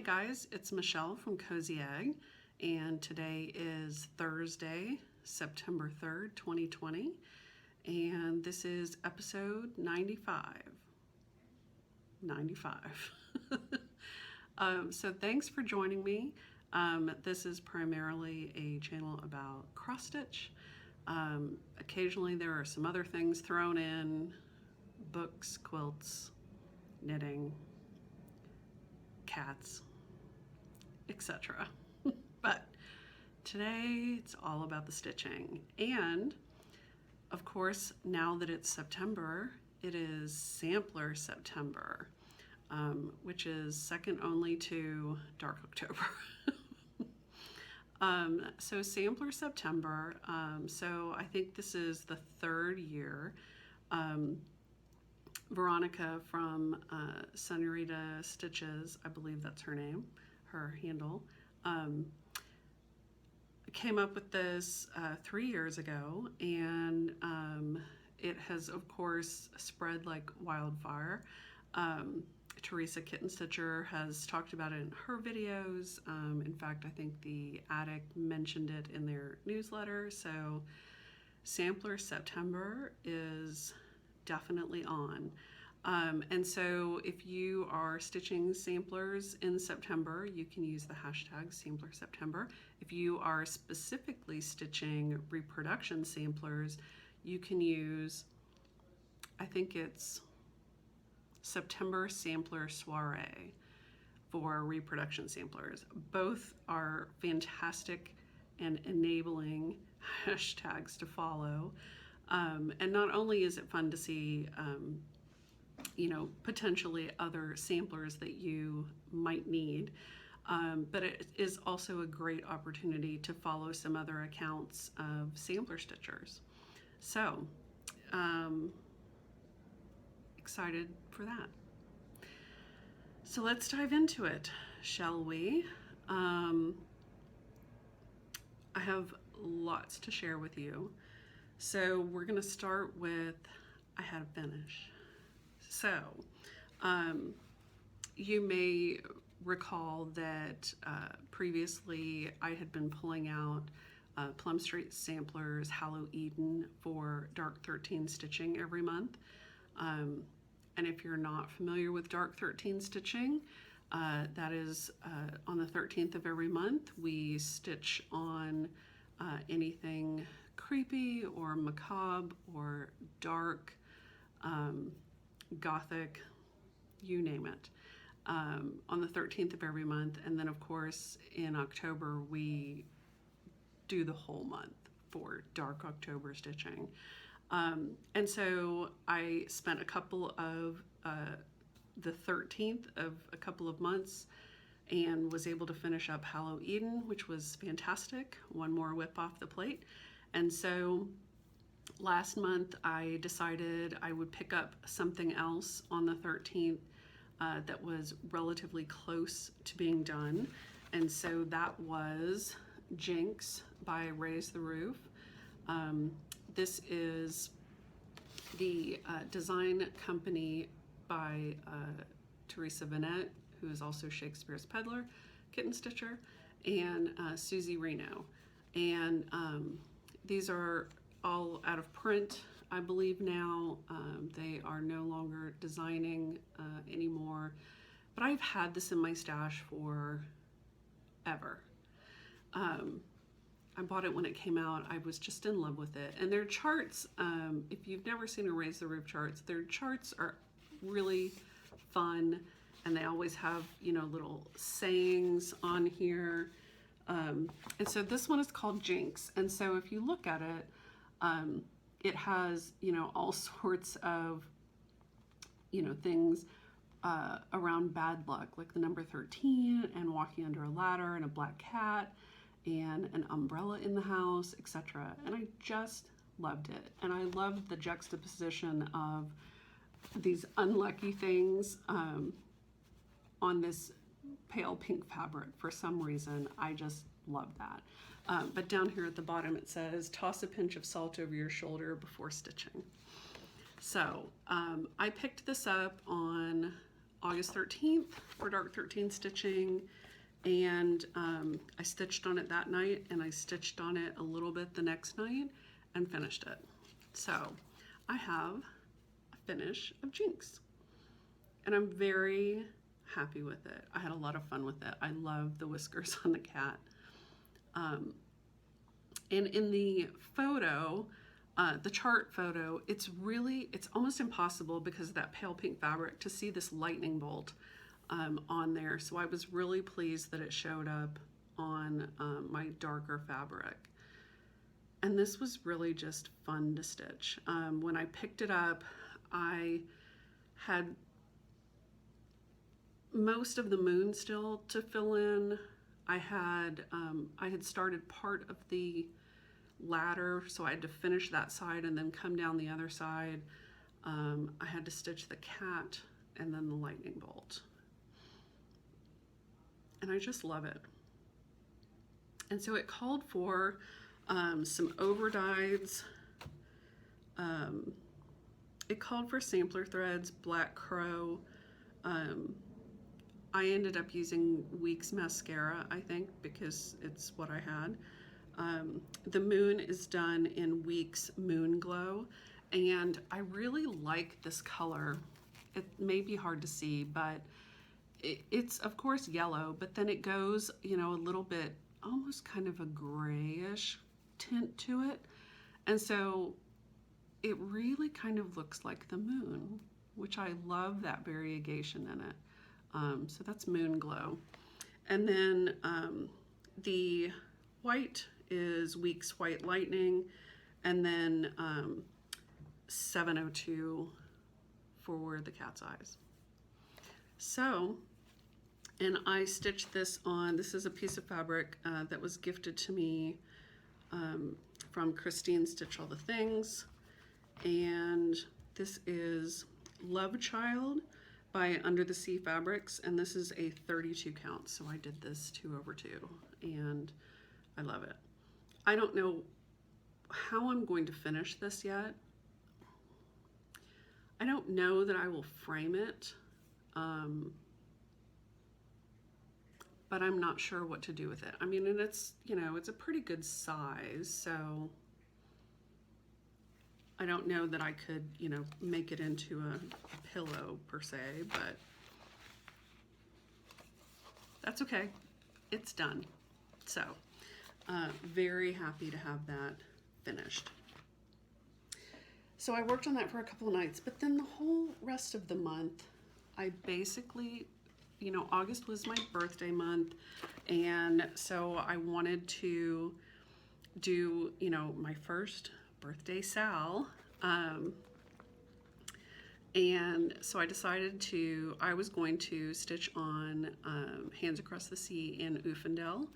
Hey guys, it's Michelle from Cozyegg, and today is Thursday, September 3rd, 2020, and this is episode 95. 95. So thanks for joining me. This is primarily a channel about cross stitch. Occasionally there are some other things thrown in, books, quilts, knitting, cats, etc. But today it's all about the stitching. And of course, now that it's September, it is Sampler September, which is second only to Dark October. So Sampler September, so I think this is the third year. Veronica from Senorita Stitches, I believe that's her name, her handle, came up with this 3 years ago, and it has of course spread like wildfire. Teresa Kitten Stitcher has talked about it in her videos. In fact, I think the Attic mentioned it in their newsletter. So Sampler September is definitely on. And so if you are stitching samplers in September, you can use the hashtag Sampler September. If you are specifically stitching reproduction samplers, you can use, I think it's September Sampler Soiree for reproduction samplers. Both are fantastic and enabling hashtags to follow. And not only is it fun to see, you know, potentially other samplers that you might need, but it is also a great opportunity to follow some other accounts of sampler stitchers. So, excited for that. So let's dive into it, shall we? I have lots to share with you. So we're going to start with I had a finish. So you may recall that previously I had been pulling out Plum Street Samplers Hallow Eden for Dark 13 stitching every month. And if you're not familiar with Dark 13 stitching, that is on the 13th of every month we stitch on anything creepy or macabre or dark, gothic, you name it, on the 13th of every month. And then of course in October we do the whole month for Dark October stitching. And so I spent a couple of the 13th of a couple of months and was able to finish up Hallow Eden, which was fantastic. One more whip off the plate. And so last month I decided I would pick up something else on the 13th that was relatively close to being done. And so that was Jinx by Raise the Roof. This is the design company by Teresa Vanette, who is also Shakespeare's Peddler, Kitten Stitcher, and Susie Reno. And these are all out of print, I believe now. They are no longer designing anymore, but I've had this in my stash for ever. I bought it when it came out. I was just in love with it. And their charts, if you've never seen a Raise the Roof charts, their charts are really fun, and they always have, you know, little sayings on here. And so this one is called Jinx. And so if you look at it, it has, you know, all sorts of, you know, things around bad luck, like the number 13 and walking under a ladder and a black cat and an umbrella in the house, etc. And I just loved it. And I loved the juxtaposition of these unlucky things on this pale pink fabric. For some reason, I just love that. But down here at the bottom it says, toss a pinch of salt over your shoulder before stitching. So I picked this up on August 13th for dark 13 stitching, and I stitched on it that night, and I stitched on it a little bit the next night and finished it. So I have a finish of Jinx, and I'm very happy with it. I had a lot of fun with it. I love the whiskers on the cat. And in the photo, the chart photo, it's almost impossible because of that pale pink fabric to see this lightning bolt on there. So I was really pleased that it showed up on my darker fabric. And this was really just fun to stitch. When I picked it up, I had most of the moon still to fill in. I had started part of the ladder, so I had to finish that side and then come down the other side. I had to stitch the cat and then the lightning bolt. And I just love it. And so it called for some overdyes. It called for sampler threads, Black Crow. I ended up using Weeks mascara, I think, because it's what I had. The moon is done in Weeks Moon Glow, and I really like this color. It may be hard to see, but it's of course yellow, but then it goes, you know, a little bit, almost kind of a grayish tint to it. And so it really kind of looks like the moon, which I love that variegation in it. So that's Moon Glow. And then the white is Weeks White Lightning, and then 702 for the cat's eyes. So, and I stitched this on, this is a piece of fabric that was gifted to me from Christine Stitch All the Things, and this is Love Child by Under the Sea Fabrics, and this is a 32 count, so I did this 2/2, and I love it. I don't know how I'm going to finish this yet. I don't know that I will frame it, but I'm not sure what to do with it. I mean, and it's, you know, it's a pretty good size, so I don't know that I could, you know, make it into a pillow per se, but that's okay. It's done. So, very happy to have that finished. So I worked on that for a couple of nights, but then the whole rest of the month, I basically, you know, August was my birthday month, and so I wanted to do, you know, my first birthday Sal, and so I decided I was going to stitch on Hands Across the Sea in Ufendel.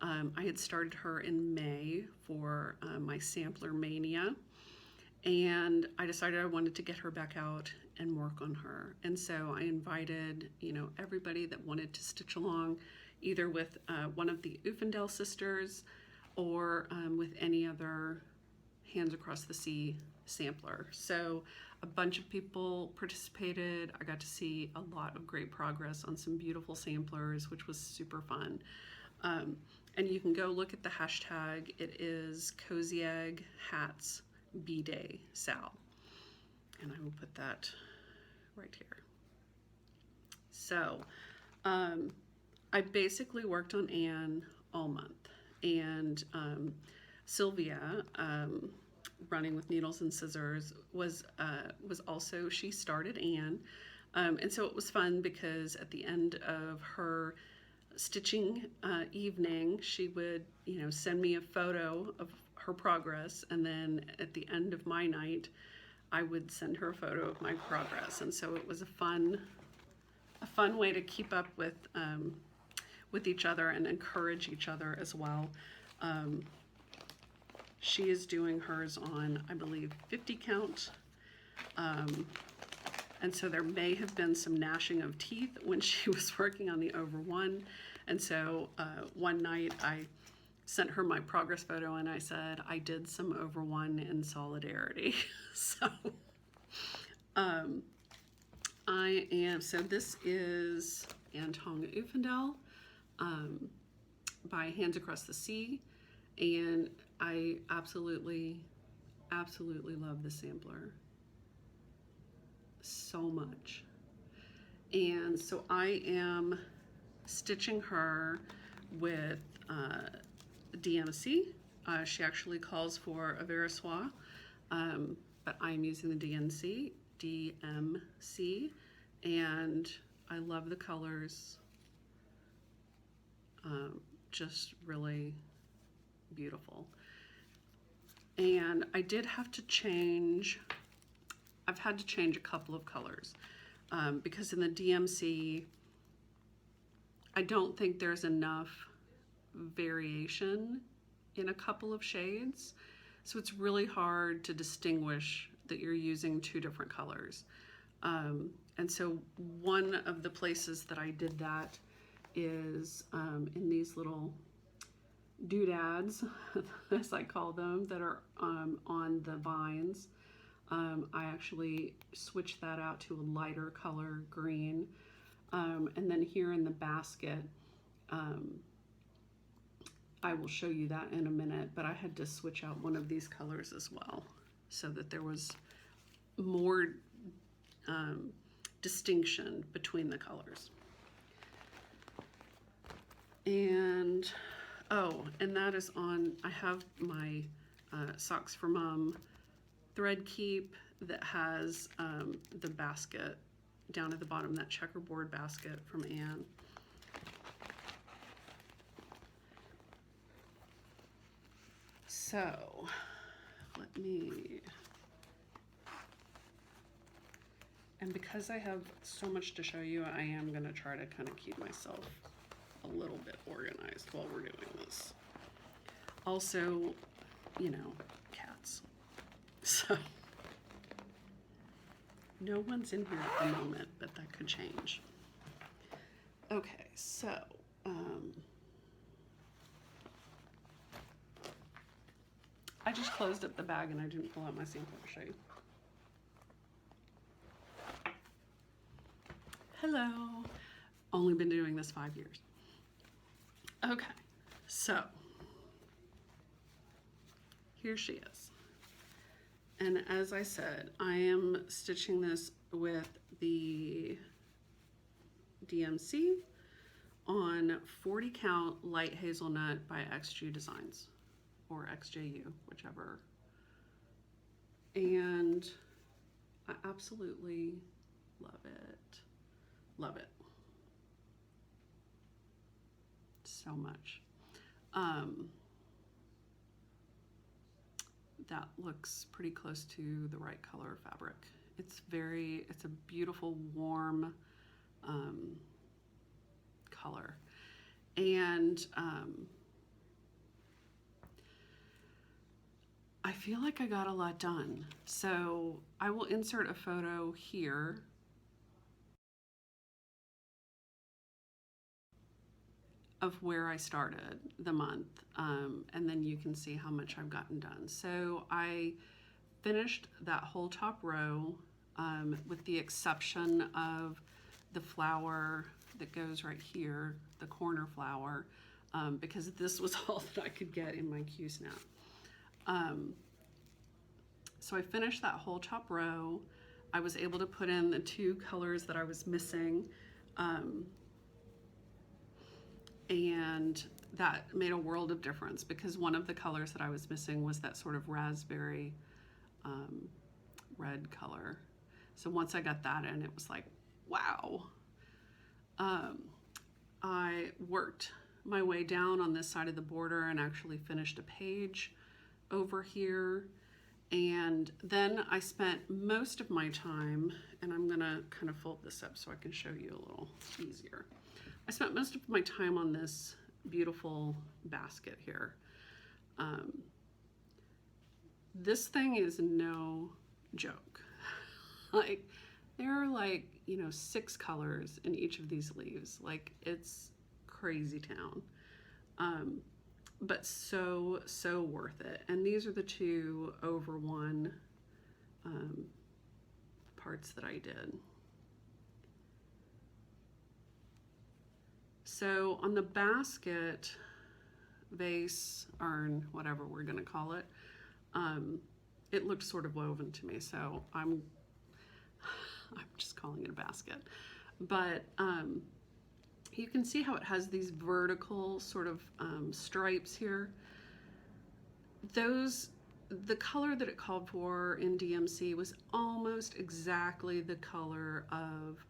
I had started her in May for my Sampler Mania, and I decided I wanted to get her back out and work on her. And so I invited, you know, everybody that wanted to stitch along, either with one of the Ufendel sisters or with any other Hands Across the Sea sampler. So a bunch of people participated. I got to see a lot of great progress on some beautiful samplers, which was super fun. And you can go look at the hashtag. It is Cozyegg Hats B-Day Sal. And I will put that right here. So I basically worked on Anne all month, and Sylvia, Running with Needles and Scissors, was also, she started Anne, and so it was fun because at the end of her stitching evening, she would, you know, send me a photo of her progress, and then at the end of my night, I would send her a photo of my progress. And so it was a fun way to keep up with each other and encourage each other as well. She is doing hers on, I believe, 50 count. And so there may have been some gnashing of teeth when she was working on the over one. And so one night I sent her my progress photo and I said, I did some over one in solidarity. So So this is Anton Ufendel by Hands Across the Sea, and I absolutely love the sampler so much. And so I am stitching her with DMC. She actually calls for a Verissois, but I'm using the DMC, and I love the colors. Just really beautiful. And I did have to change, I've had to change a couple of colors because in the DMC, I don't think there's enough variation in a couple of shades. So it's really hard to distinguish that you're using two different colors. And so one of the places that I did that is in these little doodads, as I call them, that are on the vines. I actually switched that out to a lighter color green. And then here in the basket, I will show you that in a minute, but I had to switch out one of these colors as well so that there was more distinction between the colors. And and that is on, I have my Socks for Mom thread keep that has the basket down at the bottom, that checkerboard basket from Anne. So let me, and because I have so much to show you, I am going to try to kind of keep myself a little bit organized while we're doing this. Also, you know, cats. So no one's in here at the moment, but that could change. Okay, so I just closed up the bag and I didn't pull out my sample to show you. Hello. Only been doing this 5 years. Okay, so here she is. And as I said, I am stitching this with the DMC on 40 count light hazelnut by XG Designs, or XJU, whichever. And I absolutely love it. Love it. So much. That looks pretty close to the right color fabric. It's a beautiful, warm color. And I feel like I got a lot done. So I will insert a photo here of where I started the month, and then you can see how much I've gotten done. So I finished that whole top row with the exception of the flower that goes right here, the corner flower, because this was all that I could get in my Q-snap. So I finished that whole top row. I was able to put in the two colors that I was missing, and that made a world of difference because one of the colors that I was missing was that sort of raspberry red color. So once I got that in, it was like, wow. I worked my way down on this side of the border and actually finished a page over here. And then I spent most of my time, and I'm gonna kind of fold this up so I can show you a little easier. I spent most of my time on this beautiful basket here. This thing is no joke. Like, there are like, 6 colors in each of these leaves. Like, it's crazy town. But so worth it. And these are the 2 over 1 parts that I did. So on the basket, vase, urn, whatever we're gonna call it, it looked sort of woven to me, so I'm just calling it a basket. But you can see how it has these vertical sort of stripes here. The color that it called for in DMC was almost exactly the color of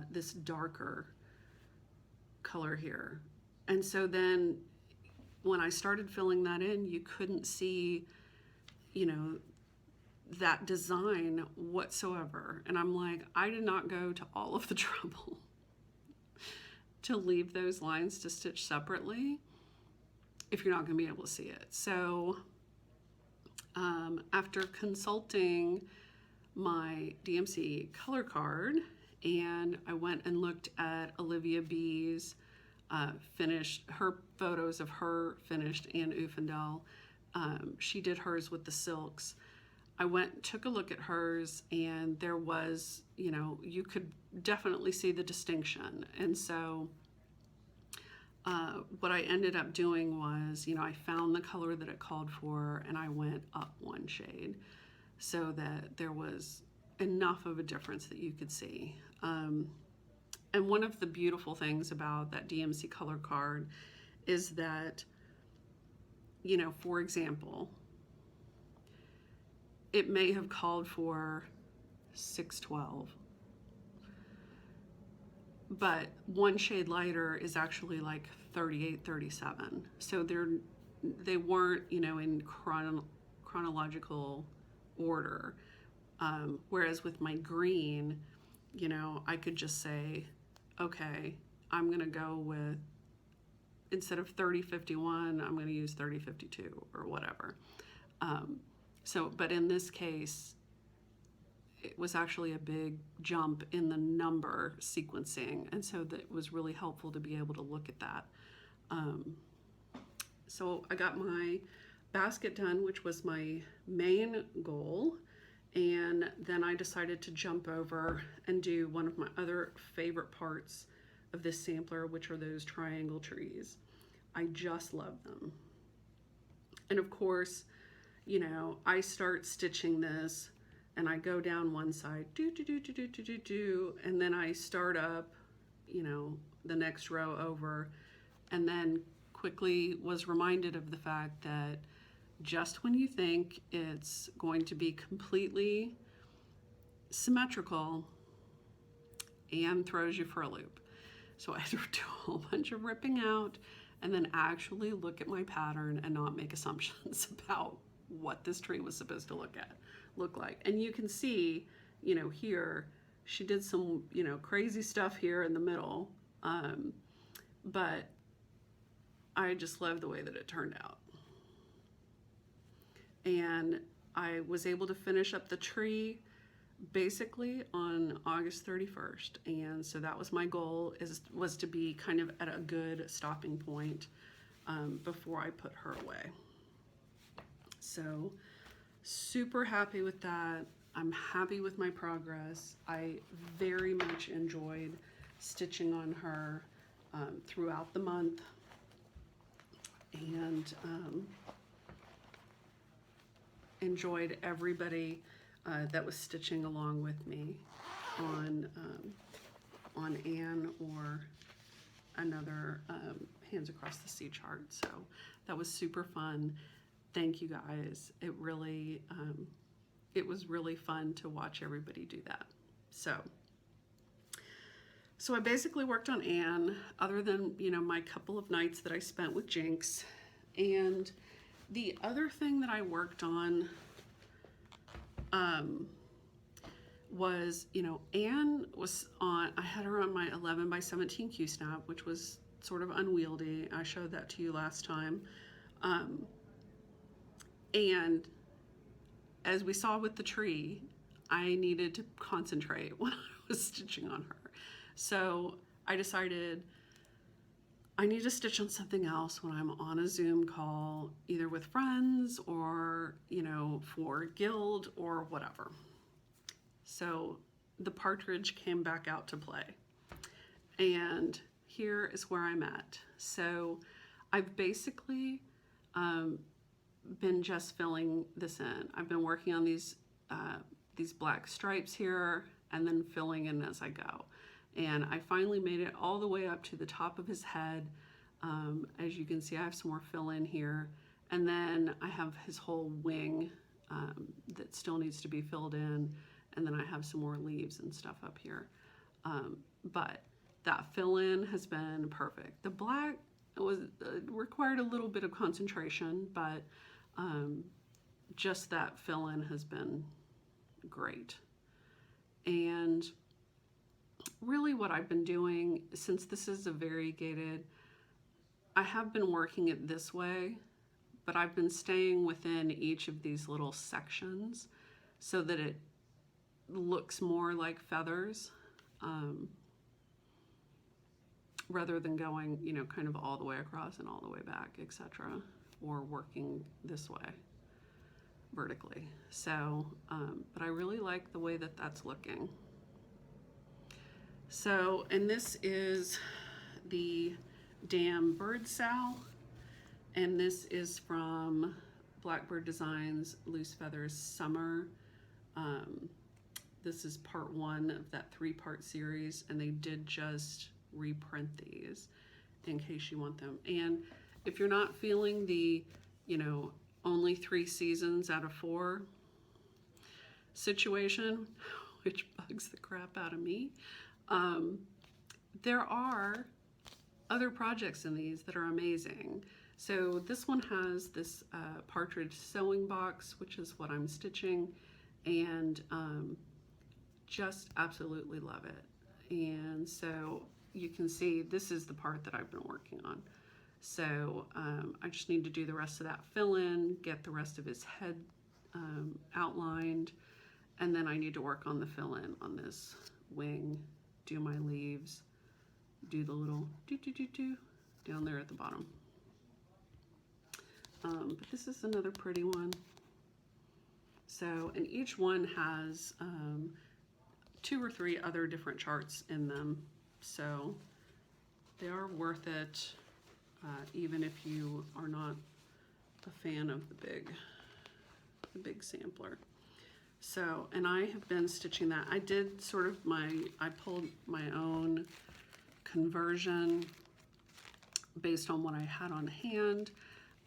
this darker color here. And so then when I started filling that in, you couldn't see, you know, that design whatsoever. And I'm like, I did not go to all of the trouble to leave those lines to stitch separately if you're not going to be able to see it. So after consulting my DMC color card, and I went and looked at Olivia B's her photos of her finished Anne Ufendel. She did hers with the silks. I went, took a look at hers, and there was, you know, you could definitely see the distinction. And so what I ended up doing was, you know, I found the color that it called for, and I went up one shade so that there was enough of a difference that you could see. And one of the beautiful things about that DMC color card is that, you know, for example, it may have called for 612, but one shade lighter is actually like 38, 37. So they weren't, you know, in chronological order. Whereas with my green, you know, I could just say, okay, I'm gonna go with, instead of 3051, I'm gonna use 3052 or whatever. But in this case, it was actually a big jump in the number sequencing, and so that was really helpful to be able to look at that. So I got my basket done, which was my main goal, and then I decided to jump over and do one of my other favorite parts of this sampler, which are those triangle trees. I just love them. And of course, you know, I start stitching this and I go down one side, and then I start up, you know, the next row over, and then quickly was reminded of the fact that just when you think it's going to be completely symmetrical, Anne throws you for a loop. So I had to do a whole bunch of ripping out and then actually look at my pattern and not make assumptions about what this tree was supposed to look like. And you can see, you know, here she did some, you know, crazy stuff here in the middle, but I just love the way that it turned out. And I was able to finish up the tree basically on August 31st. And so that was my goal, was to be kind of at a good stopping point before I put her away. So super happy with that. I'm happy with my progress. I very much enjoyed stitching on her throughout the month. And enjoyed everybody that was stitching along with me on Anne or another Hands Across the Sea chart. So that was super fun. Thank you guys. It really, it was really fun to watch everybody do that. So I basically worked on Anne, other than, you know, my couple of nights that I spent with Jinx. And the other thing that I worked on was, you know, Anne was on, I had her on my 11 by 17 Q-snap, which was sort of unwieldy. I showed that to you last time. And as we saw with the tree, I needed to concentrate when I was stitching on her. So I decided I need to stitch on something else when I'm on a Zoom call, either with friends or, you know, for Guild or whatever. So the partridge came back out to play. And here is where I'm at. So I've basically been just filling this in. I've been working on these black stripes here and then filling in as I go. And I finally made it all the way up to the top of his head. As you can see, I have some more fill in here. And then I have his whole wing that still needs to be filled in. And then I have some more leaves and stuff up here. But that fill in has been perfect. The black required a little bit of concentration, but just that fill in has been great. And really what I've been doing, since this is a variegated, I have been working it this way, but I've been staying within each of these little sections so that it looks more like feathers, rather than going, you know, kind of all the way across and all the way back, etc., or working this way vertically. So, but I really like the way that that's looking. So, and this is the Damn Bird Sow, and this is from Blackbird Designs Loose Feathers Summer. This is part 1 of that 3-part series, and they did just reprint these in case you want them. And if you're not feeling the, you know, only 3 seasons out of 4 situation, which bugs the crap out of me, there are other projects in these that are amazing. So this one has this partridge sewing box, which is what I'm stitching, and just absolutely love it. And so you can see this is the part that I've been working on. So I just need to do the rest of that fill in, get the rest of his head outlined, and then I need to work on the fill in on this wing, do my leaves, do the little do down there at the bottom. But this is another pretty one. So, and each one has 2 or 3 other different charts in them. So they are worth it, even if you are not a fan of the big sampler. So, and I have been stitching that. I did sort of I pulled my own conversion based on what I had on hand.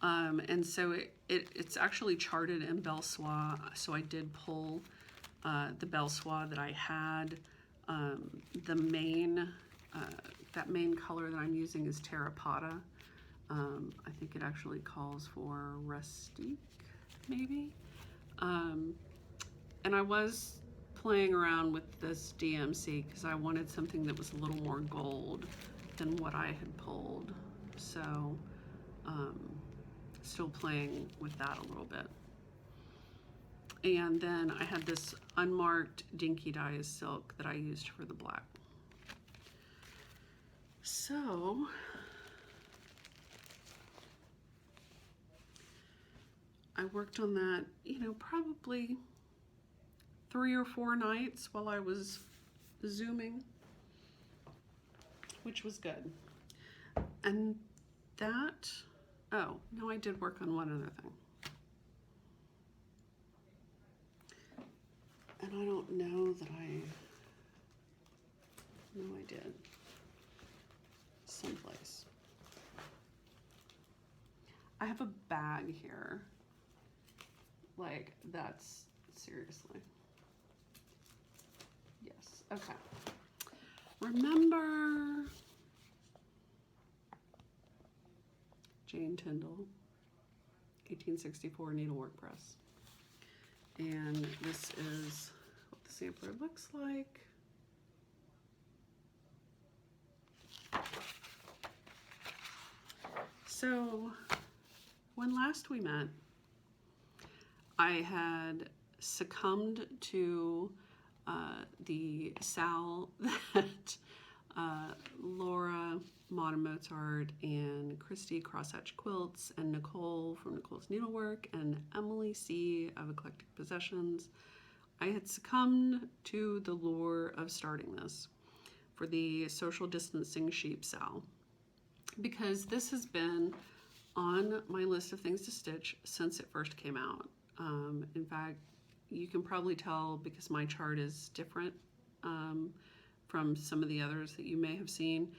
And so it's actually charted in Belle Soie. So I did pull the Belle Soie that I had. The main, that main color that I'm using is Terracotta. I think it actually calls for rustique, maybe. And I was playing around with this DMC because I wanted something that was a little more gold than what I had pulled. So, still playing with that a little bit. And then I had this unmarked Dinky Dyes silk that I used for the black. So, I worked on that, you know, probably 3 or 4 nights while I was Zooming, which was good. And that, oh, no, I did work on one other thing. And I don't know that no, I did. Someplace. I have a bag here. Like, that's seriously. Yes, okay. Remember Jane Tyndall, 1864 needlework press. And this is what the sampler looks like. So when last we met, I had succumbed to the Sal that Laura Modern Mozart and Christy Crosshatch Quilts and Nicole from Nicole's Needlework and Emily C. of Eclectic Possessions. I had succumbed to the lure of starting this for the social distancing sheep sale, because this has been on my list of things to stitch since it first came out. In fact, you can probably tell because my chart is different from some of the others that you may have seen.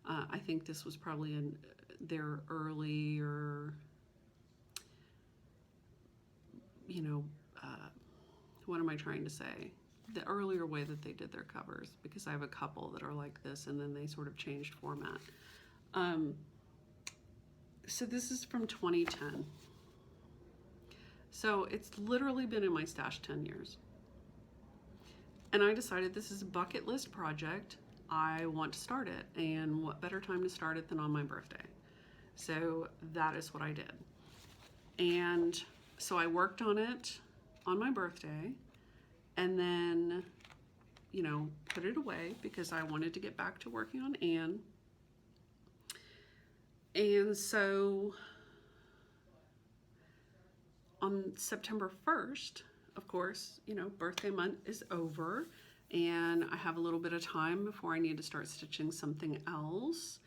I think this was probably in their earlier, what am I trying to say? The earlier way that they did their covers, because I have a couple that are like this and then they sort of changed format. So this is from 2010. So it's literally been in my stash 10 years. And I decided this is a bucket list project. I want to start it. And what better time to start it than on my birthday? So that is what I did. And so I worked on it on my birthday and then, put it away because I wanted to get back to working on Anne. And so on September 1st, of course, birthday month is over and I have a little bit of time before I need to start stitching something else.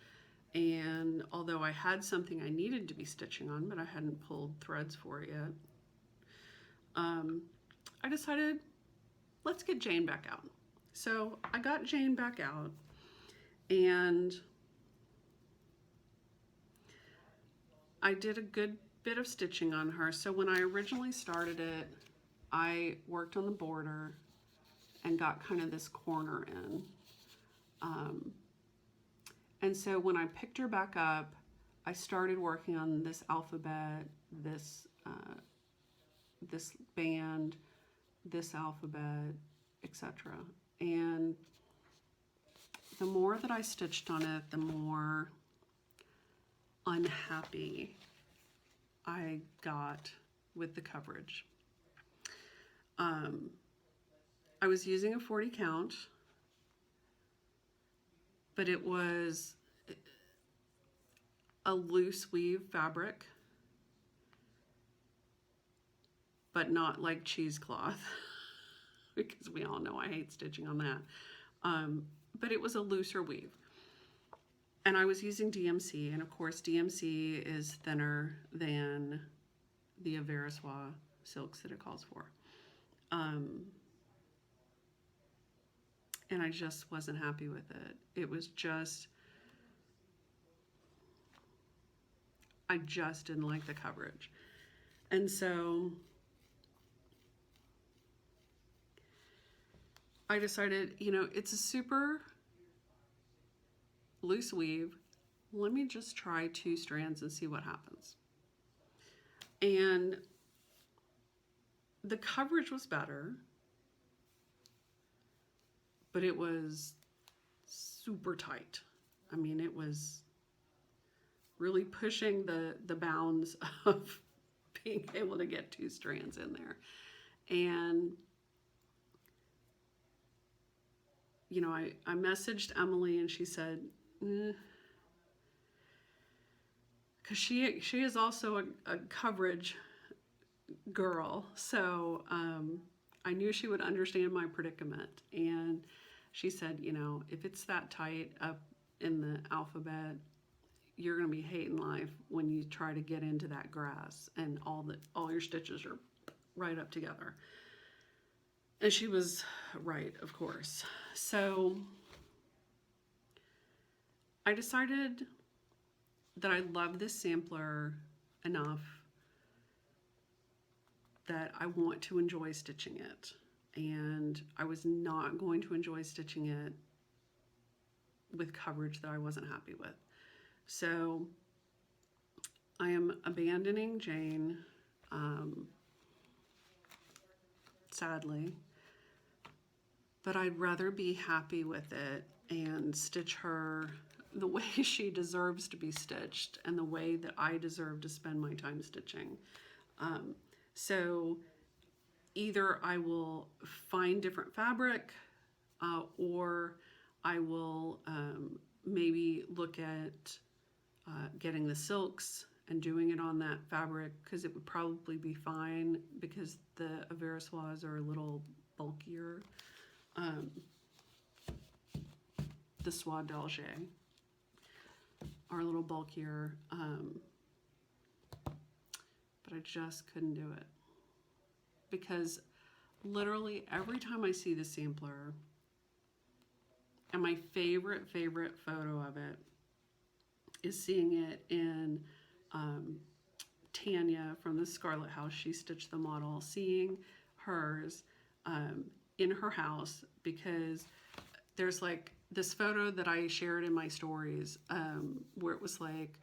And although I had something I needed to be stitching on, but I hadn't pulled threads for it yet, I decided, let's get Jane back out. So I got Jane back out and I did a good bit of stitching on her. So when I originally started it, I worked on the border and got kind of this corner in. And so when I picked her back up, I started working on this alphabet, this band, this alphabet, etc. And the more that I stitched on it, the more unhappy I got with the coverage. I was using a 40 count, but it was a loose weave fabric, but not like cheesecloth, because we all know I hate stitching on that. But it was a looser weave. And I was using DMC, and of course DMC is thinner than the Aversois silks that it calls for. And I just wasn't happy with it. It was just, I just didn't like the coverage. And so I decided, it's a super loose weave. Let me just try 2 strands and see what happens. And the coverage was better, but it was super tight. I mean, it was really pushing the bounds of being able to get 2 strands in there. And I messaged Emily and she said, because she is also a coverage girl, so I knew she would understand my predicament. And she said, if it's that tight up in the alphabet, you're going to be hating life when you try to get into that grass and all your stitches are right up together. And she was right, of course. So I decided that I love this sampler enough that I want to enjoy stitching it. And I was not going to enjoy stitching it with coverage that I wasn't happy with. So I am abandoning Jane, sadly, but I'd rather be happy with it and stitch her the way she deserves to be stitched and the way that I deserve to spend my time stitching. So either I will find different fabric or I will maybe look at getting the silks and doing it on that fabric, because it would probably be fine because the Aversois are a little bulkier. the Soie d'Alger, are a little bulkier, but I just couldn't do it because literally every time I see the sampler, and my favorite photo of it is seeing it in Tanya from the Scarlet House. She stitched the model, seeing hers in her house, because there's like this photo that I shared in my stories where it was like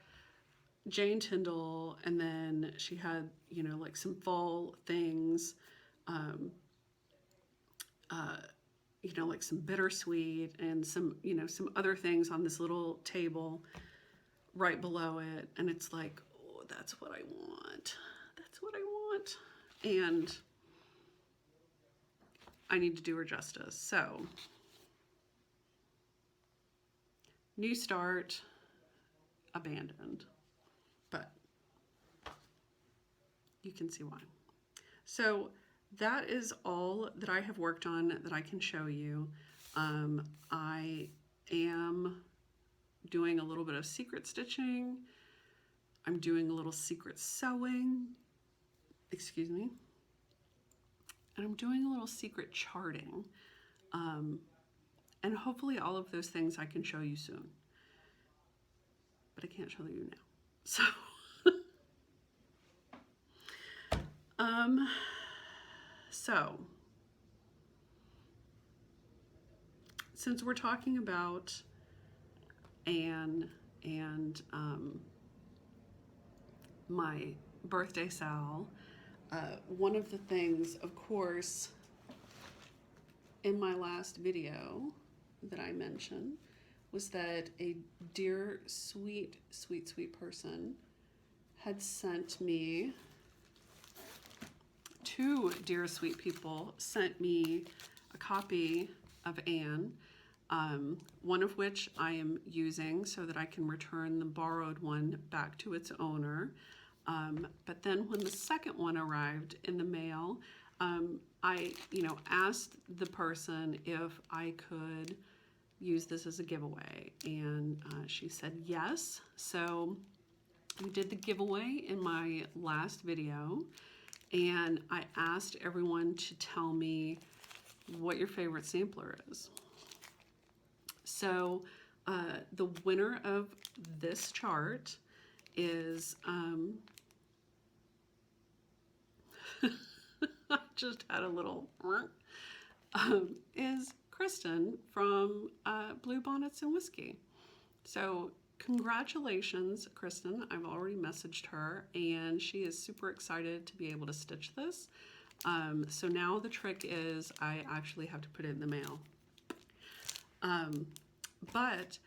Jane Tyndall, and then she had, you know, like some fall things, you know, like some bittersweet and some, you know, some other things on this little table right below it. And it's like, oh, that's what I want. That's what I want. And I need to do her justice. So, new start, abandoned. But you can see why. So that is all that I have worked on that I can show you. I am doing a little bit of secret stitching. I'm doing a little secret sewing, excuse me. And I'm doing a little secret charting. And hopefully all of those things I can show you soon. But I can't show you now. So, so since we're talking about Anne and my birthday Sal, one of the things, of course, in my last video that I mentioned was that a dear, sweet person had sent me, two dear, sweet people sent me a copy of Anne, one of which I am using so that I can return the borrowed one back to its owner. But then when the second one arrived in the mail, I, you know, asked the person if I could use this as a giveaway, and she said yes. So we did the giveaway in my last video, and I asked everyone to tell me what your favorite sampler is. So the winner of this chart is I just had a little is Kristen from Blue Bonnets and Whiskey. So congratulations, Kristen. I've already messaged her, and she is super excited to be able to stitch this. So now the trick is I actually have to put it in the mail. But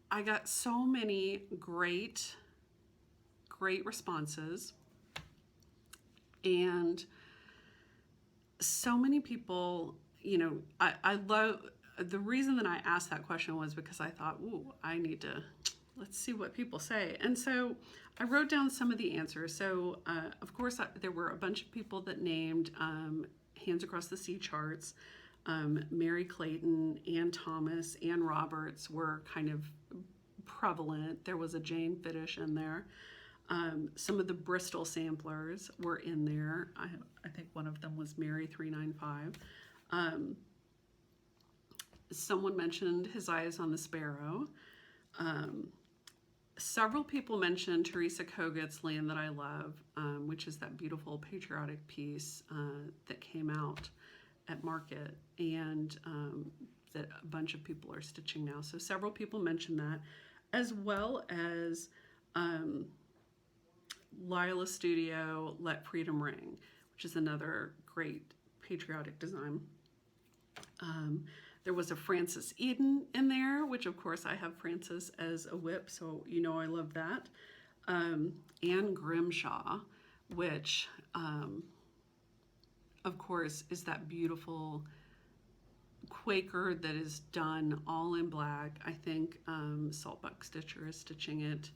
I got so many great responses, and so many people, you know, I love, the reason that I asked that question was because I thought, ooh, I need to, let's see what people say. And so I wrote down some of the answers. So of course there were a bunch of people that named Hands Across the Sea charts. Mary Clayton, Ann Thomas, Ann Roberts were kind of prevalent. There was a Jane Fiddish in there. Some of the Bristol samplers were in there. I think one of them was Mary 395. Someone mentioned His Eyes on the Sparrow. Several people mentioned Teresa Kogut's Land That I Love, which is that beautiful patriotic piece that came out at market, and that a bunch of people are stitching now. So several people mentioned that, as well as Lila Studio Let Freedom Ring, which is another great patriotic design. There was a Frances Eden in there, which of course I have Frances as a whip, so you know I love that. Anne Grimshaw, which of course is that beautiful Quaker that is done all in black. I think Saltbuck Stitcher is stitching it.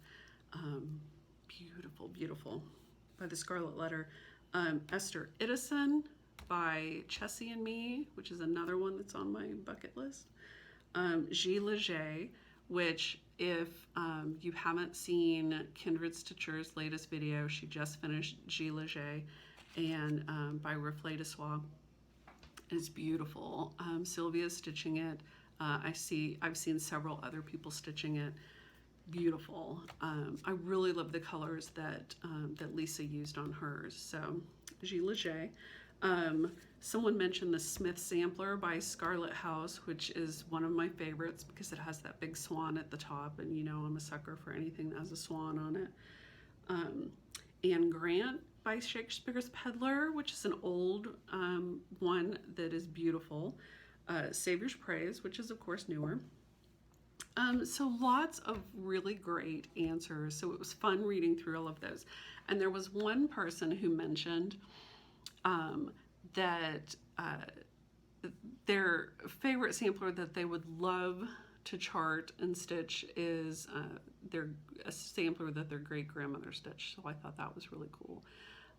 Beautiful, beautiful, by the Scarlet Letter. Esther Idison by Chessie and Me, which is another one that's on my bucket list. Gilles Leger, which if you haven't seen Kindred Stitcher's latest video, she just finished Gilles Leger, and by Reflet de Soie. Is beautiful. Sylvia's stitching it. I've seen several other people stitching it. Beautiful. I really love the colors that that Lisa used on hers. So Gilles Leger. Someone mentioned the Smith Sampler by Scarlet House, which is one of my favorites because it has that big swan at the top, and you know I'm a sucker for anything that has a swan on it. Anne Grant by Shakespeare's Peddler, which is an old one that is beautiful. Savior's Praise, which is of course newer. So lots of really great answers. So it was fun reading through all of those. And there was one person who mentioned that their favorite sampler that they would love to chart and stitch is a sampler that their great grandmother stitched. So I thought that was really cool.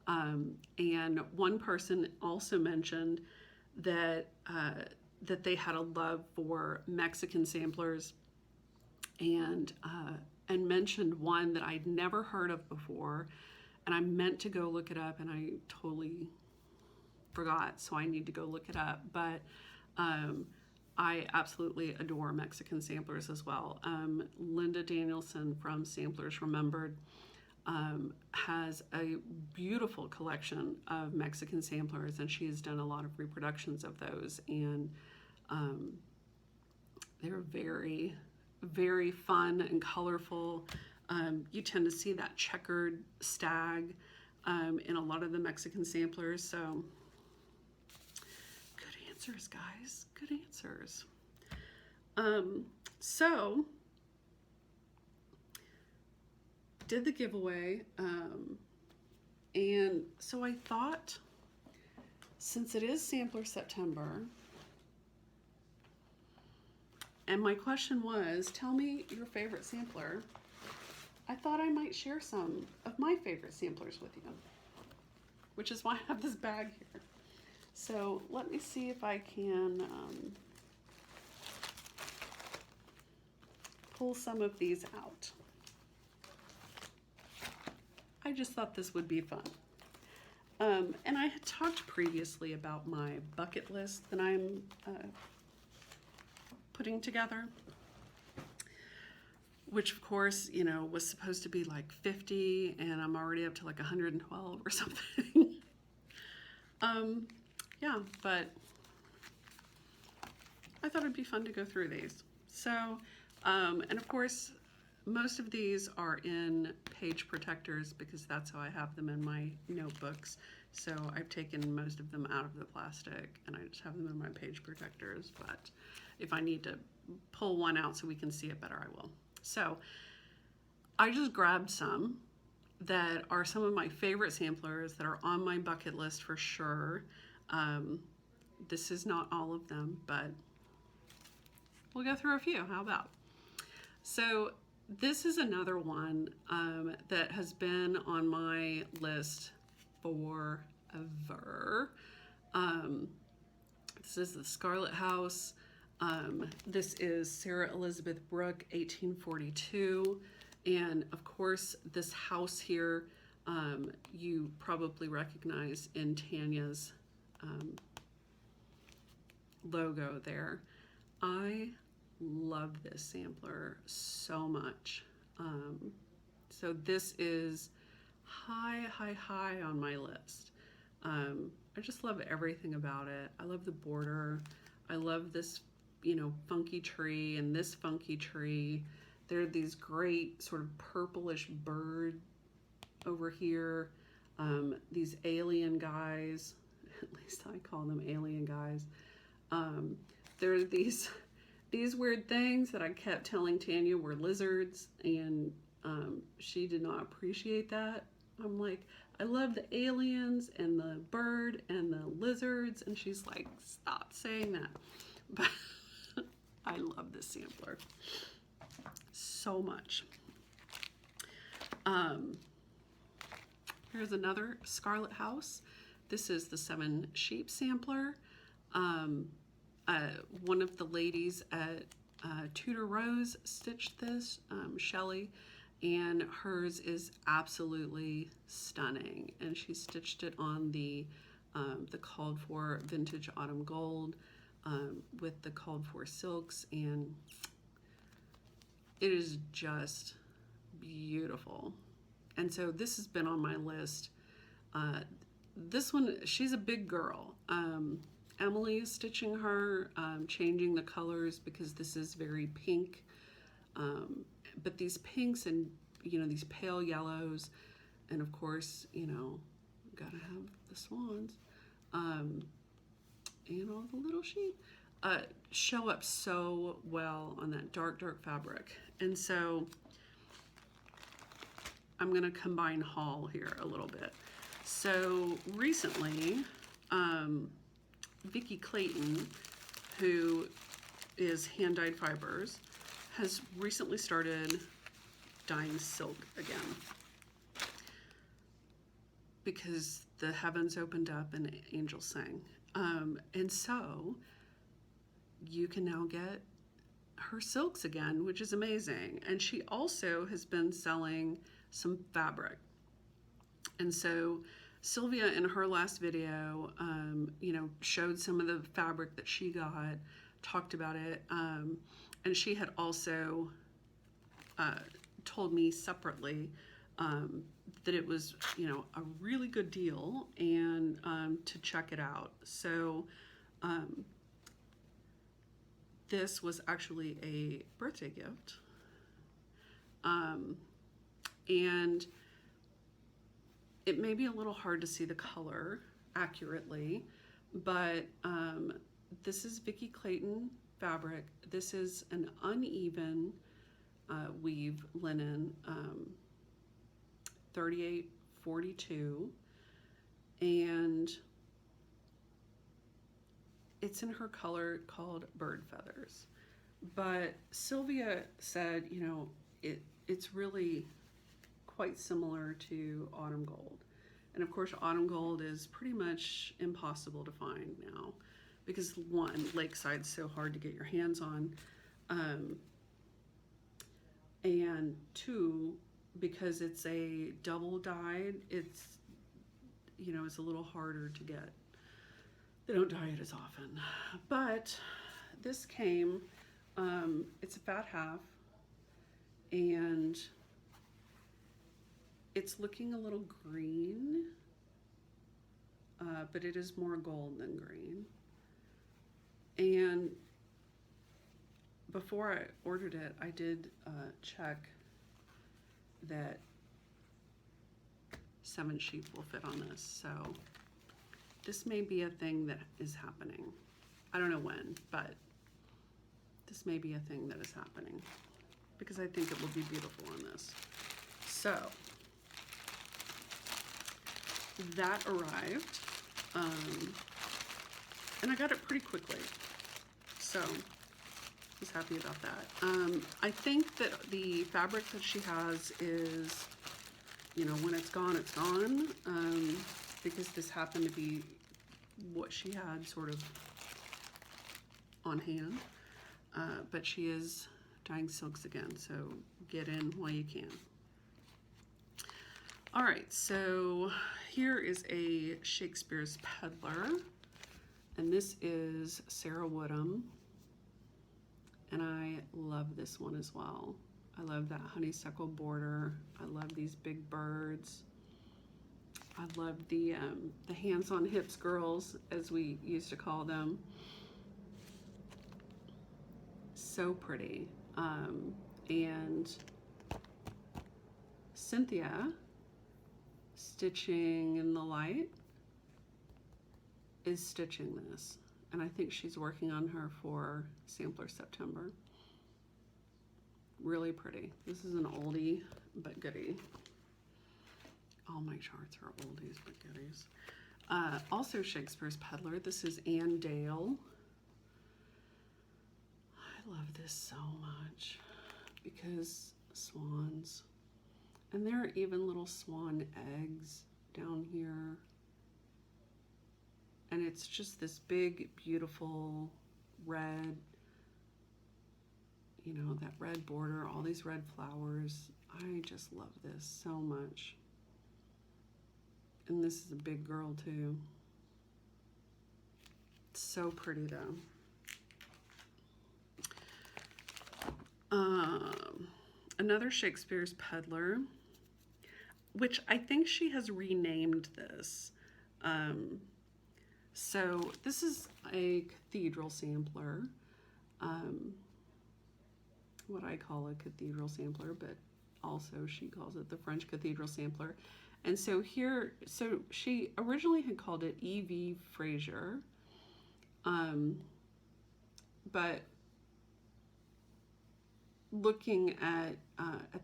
And one person also mentioned that that they had a love for Mexican samplers, and mentioned one that I'd never heard of before, and I meant to go look it up and I totally forgot, so I need to go look it up. But I absolutely adore Mexican samplers as well. Linda Danielson from Samplers Remembered has a beautiful collection of Mexican samplers, and she has done a lot of reproductions of those, and they're very, very fun and colorful. You tend to see that checkered stag in a lot of the Mexican samplers. So good answers, guys, good answers. So did the giveaway, and so I thought, since it is Sampler September, and my question was, tell me your favorite sampler, I thought I might share some of my favorite samplers with you, which is why I have this bag here. So let me see if I can pull some of these out. I just thought this would be fun. And I had talked previously about my bucket list that I'm putting together, which of course, you know, was supposed to be like 50, and I'm already up to like 112 or something. Yeah, but I thought it'd be fun to go through these. So, and of course, most of these are in page protectors because that's how I have them in my notebooks. So I've taken most of them out of the plastic and I just have them in my page protectors. But if I need to pull one out so we can see it better, I will. So I just grabbed some that are some of my favorite samplers that are on my bucket list for sure. This is not all of them, but we'll go through a few. How about? So this is another one that has been on my list forever. This is the Scarlet House. This is Sarah Elizabeth Brooke, 1842. And of course, this house here, you probably recognize in Tanya's logo there. I love this sampler so much. So this is high on my list. I just love everything about it. I love the border. I love this, you know, funky tree and this funky tree. There are these great sort of purplish bird over here. These alien guys, at least I call them alien guys. There are these weird things that I kept telling Tanya were lizards, and she did not appreciate that. I'm like, I love the aliens and the bird and the lizards, and she's like, stop saying that. But I love this sampler so much. Here's another Scarlet House. This is the 7 Sheep sampler. One of the ladies at Tudor Rose stitched this, Shelley, and hers is absolutely stunning. And she stitched it on the called for vintage autumn gold with the called for silks, and it is just beautiful. And so this has been on my list. This one, she's a big girl. Emily is stitching her, changing the colors because this is very pink. But these pinks and, these pale yellows, and of course, gotta have the swans, and all the little sheep, show up so well on that dark fabric. And so I'm gonna combine haul here a little bit. So recently, Vicki Clayton, who is Hand Dyed Fibers, has recently started dyeing silk again because the heavens opened up and angels sang. And so you can now get her silks again, which is amazing. And she also has been selling some fabric. And so Sylvia, in her last video, showed some of the fabric that she got, talked about it, and she had also told me separately that it was, a really good deal, and to check it out. So this was actually a birthday gift, and it may be a little hard to see the color accurately, but this is Vicki Clayton fabric. This is an uneven weave linen, 3842, and it's in her color called Bird Feathers. But Sylvia said, it's really quite similar to Autumn Gold. And of course, Autumn Gold is pretty much impossible to find now because, one, Lakeside's so hard to get your hands on, and two, because it's a double dyed, it's a little harder to get. They don't dye it as often. But this came, it's a fat half, and it's looking a little green, but it is more gold than green. And before I ordered it, I did check that 7 sheep will fit on this. So this may be a thing that is happening. I don't know when, but this may be a thing that is happening because I think it will be beautiful on this. So that arrived, and I got it pretty quickly, so I was happy about that. I think that the fabric that she has is, when it's gone, it's gone, because this happened to be what she had sort of on hand, but she is dyeing silks again, so get in while you can. All right, so here is a Shakespeare's Peddler, and this is Sarah Woodham, and I love this one as well. I love that honeysuckle border. I love these big birds. I love the hands on hips girls, as we used to call them. So pretty. And Cynthia, stitching in the light, is stitching this, and I think she's working on her for Sampler September. Really pretty. This is an oldie but goodie. All my charts are oldies but goodies. Also Shakespeare's Peddler. This is Ann Dale. I love this so much because swans. And there are even little swan eggs down here. And it's just this big, beautiful red you know, that red border, all these red flowers. I just love this so much. And this is a big girl too. So pretty though. Another Shakespeare's Peddler, which I think she has renamed this. So this is a cathedral sampler. What I call a cathedral sampler, but also she calls it the French cathedral sampler. And so here, so she originally had called it E.V. Fraser, but looking at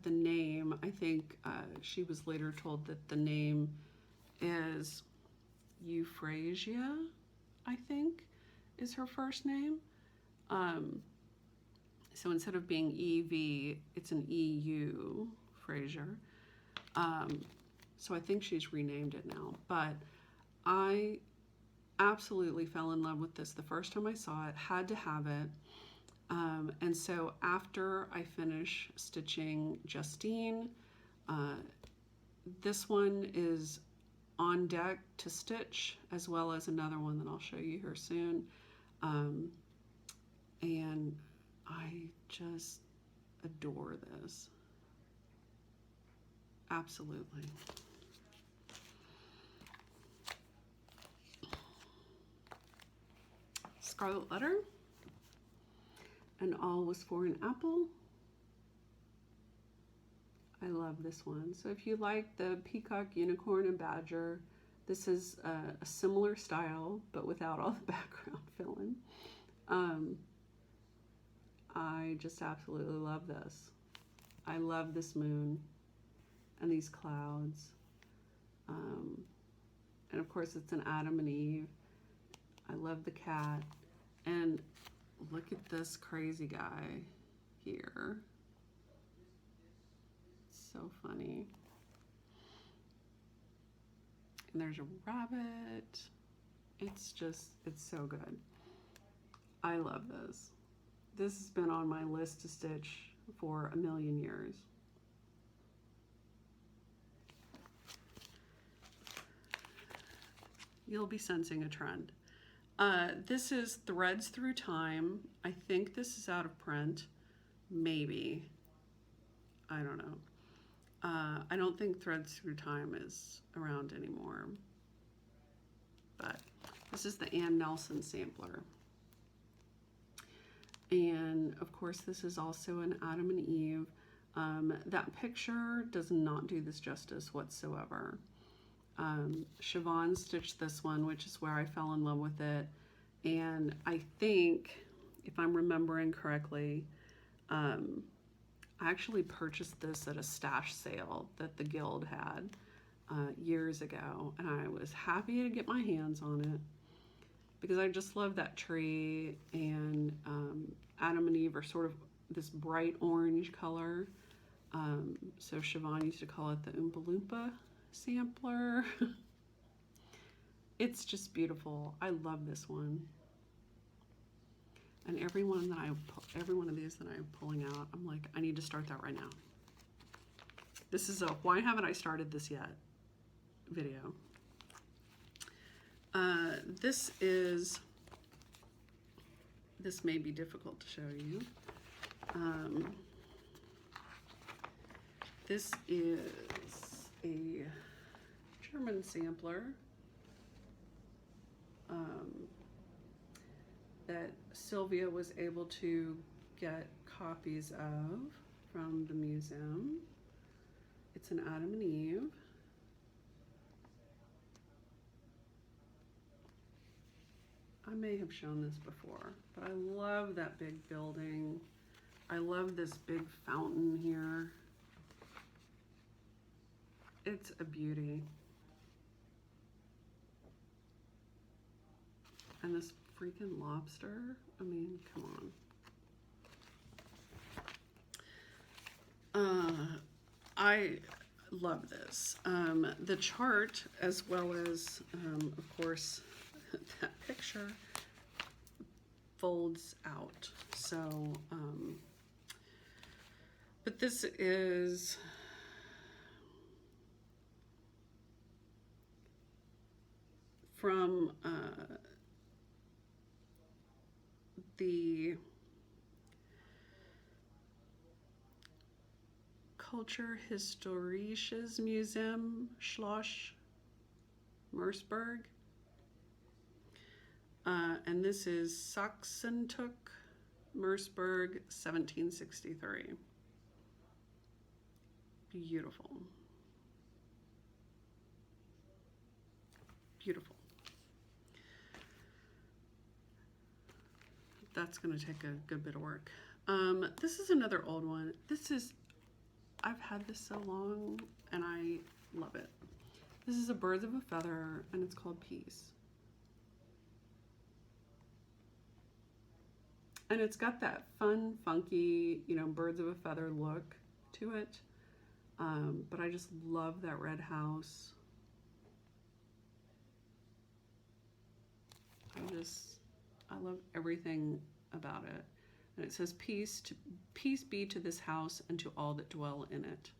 the name, I think she was later told that the name is Euphrasia, I think, is her first name. So instead of being E.V., it's an E.U. Fraser. So I think she's renamed it now. But I absolutely fell in love with this the first time I saw it, had to have it. And so after I finish stitching Justine, this one is on deck to stitch, as well as another one that I'll show you here soon. And I just adore this. Absolutely. Scarlet Letter. And All Was for an Apple. I love this one. So if you like the peacock, unicorn, and badger, this is a similar style, but without all the background filling. I just absolutely love this. I love this moon and these clouds. And of course it's an Adam and Eve. I love the cat. And look at this crazy guy here. So funny. And there's a rabbit. It's so good. I love this. This has been on my list to stitch for a million years. You'll be sensing a trend. This is Threads Through Time. I think this is out of print. Maybe. I don't know. I don't think Threads Through Time is around anymore. But this is the Ann Nelson sampler. And of course this is also an Adam and Eve. That picture does not do this justice whatsoever. Siobhan stitched this one, which is where I fell in love with it. And I think, if I'm remembering correctly, I actually purchased this at a stash sale that the Guild had years ago. And I was happy to get my hands on it because I just love that tree. And Adam and Eve are sort of this bright orange color. So Siobhan used to call it the Oompa Loompa sampler. It's just beautiful. I love this one. And every one of these that I'm pulling out, I'm like, I need to start that right now. This is a why haven't I started this yet video. This may be difficult to show you. This is a German sampler that Sylvia was able to get copies of from the museum. It's an Adam and Eve. I may have shown this before, but I love that big building. I love this big fountain here. It's a beauty. And this freaking lobster, I mean, come on. I love this. The chart, as well as, of course, that picture folds out. So But this is from the Culture Historisches Museum, Schloss Merseburg. And this is Sachsentuch, Merseburg, 1763. Beautiful. Beautiful. That's going to take a good bit of work. This is another old one. I've had this so long and I love it. This is a Birds of a Feather and it's called Peace. And it's got that fun, funky, Birds of a Feather look to it. But I just love that red house. I love everything about it. And it says, peace be to this house and to all that dwell in it.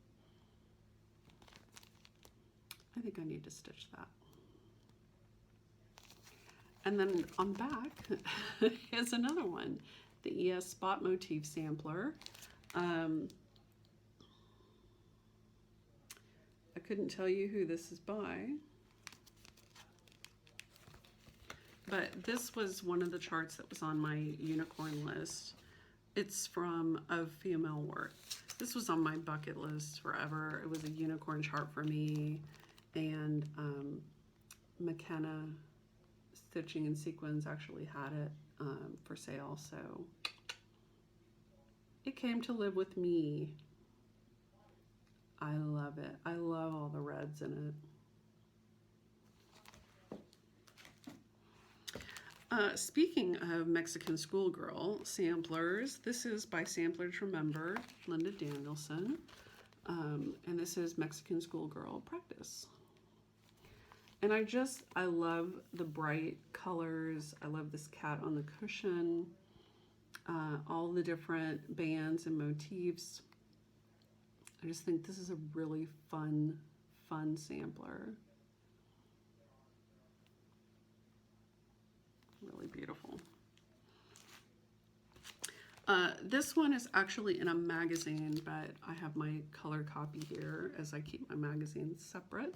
I think I need to stitch that. And then on the back is another one, the ES Spot Motif Sampler. I couldn't tell you who this is by, but this was one of the charts that was on my unicorn list. It's from Of Female Work. This was on my bucket list forever. It was a unicorn chart for me, and McKenna Stitching and Sequins actually had it for sale, so it came to live with me. I love it. I love all the reds in it. Speaking of Mexican Schoolgirl samplers, this is by Sampler to Remember, Linda Danielson, and this is Mexican Schoolgirl Practice. And I love the bright colors. I love this cat on the cushion, all the different bands and motifs. I just think this is a really fun sampler. Really beautiful. This one is actually in a magazine, but I have my color copy here as I keep my magazines separate.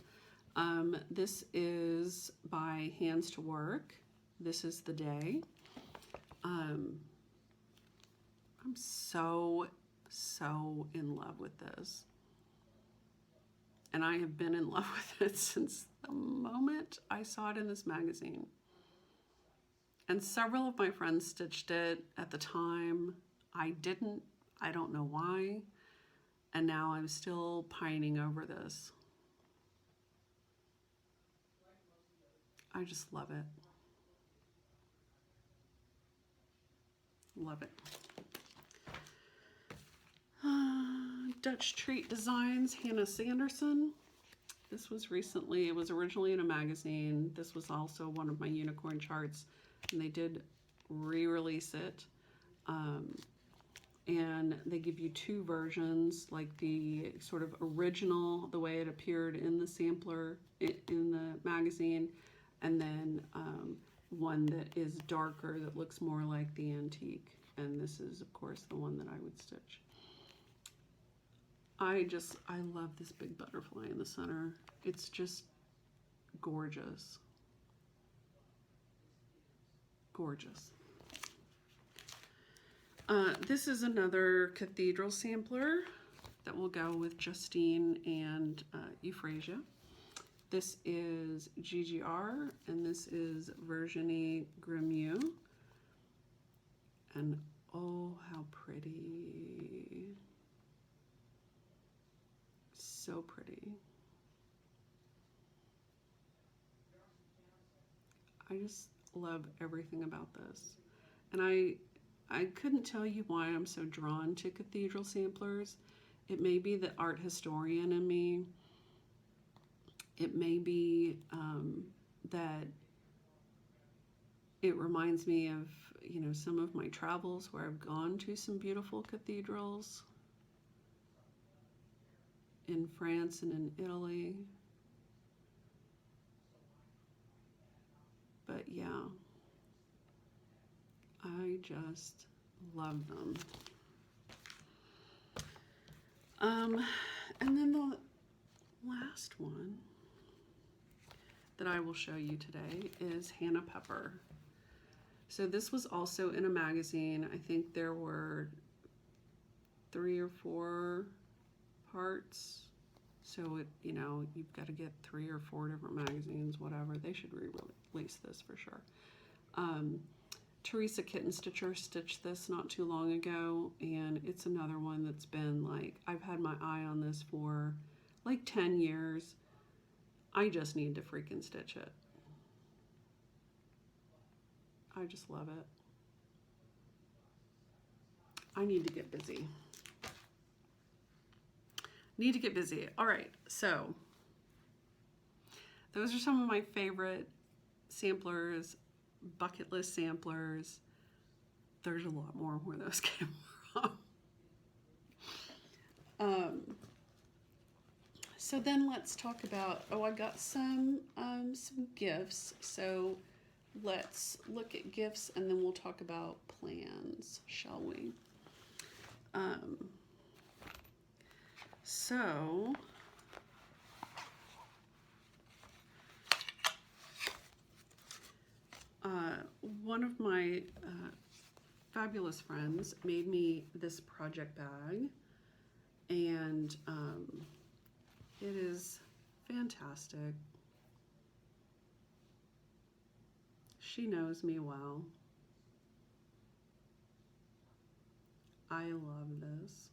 This is by Hands to Work. This is the day. I'm so in love with this. And I have been in love with it since the moment I saw it in this magazine. And several of my friends stitched it at the time. I didn't. I don't know why. And now I'm still pining over this. I just love it. Love it. Dutch Treat Designs, Hannah Sanderson. This was recently, it was originally in a magazine. This was also one of my unicorn charts, and they did re-release it. And they give you two versions, like the sort of original, the way it appeared in the sampler, in the magazine, and then one that is darker, that looks more like the antique. And this is, of course, the one that I would stitch. I love this big butterfly in the center. It's just gorgeous. Gorgeous. This is another cathedral sampler that will go with Justine and Euphrasia. This is GGR, and this is Virginie Grimieux. And oh, how pretty. So pretty. I just love everything about this. And I couldn't tell you why I'm so drawn to cathedral samplers. It may be the art historian in me. It may be that it reminds me of, some of my travels where I've gone to some beautiful cathedrals. in France and in Italy. But yeah, I just love them. And then the last one that I will show you today is Hannah Pepper. So this was also in a magazine. I think there were 3 or 4 parts. So it, you know, you've got to get 3 or 4 different magazines, whatever. They should re-release this for sure. Teresa Kitten Stitcher stitched this not too long ago, and it's another one that's been like, I've had my eye on this for like 10 years. I just need to freaking stitch it. I just love it. I need to get busy. Need to get busy. All right, so those are some of my favorite samplers, bucket list samplers. There's a lot more where those came from. So then let's talk about, oh, I got some gifts. So let's look at gifts and then we'll talk about plans, shall we? So one of my fabulous friends made me this project bag, and it is fantastic. She knows me well. I love this.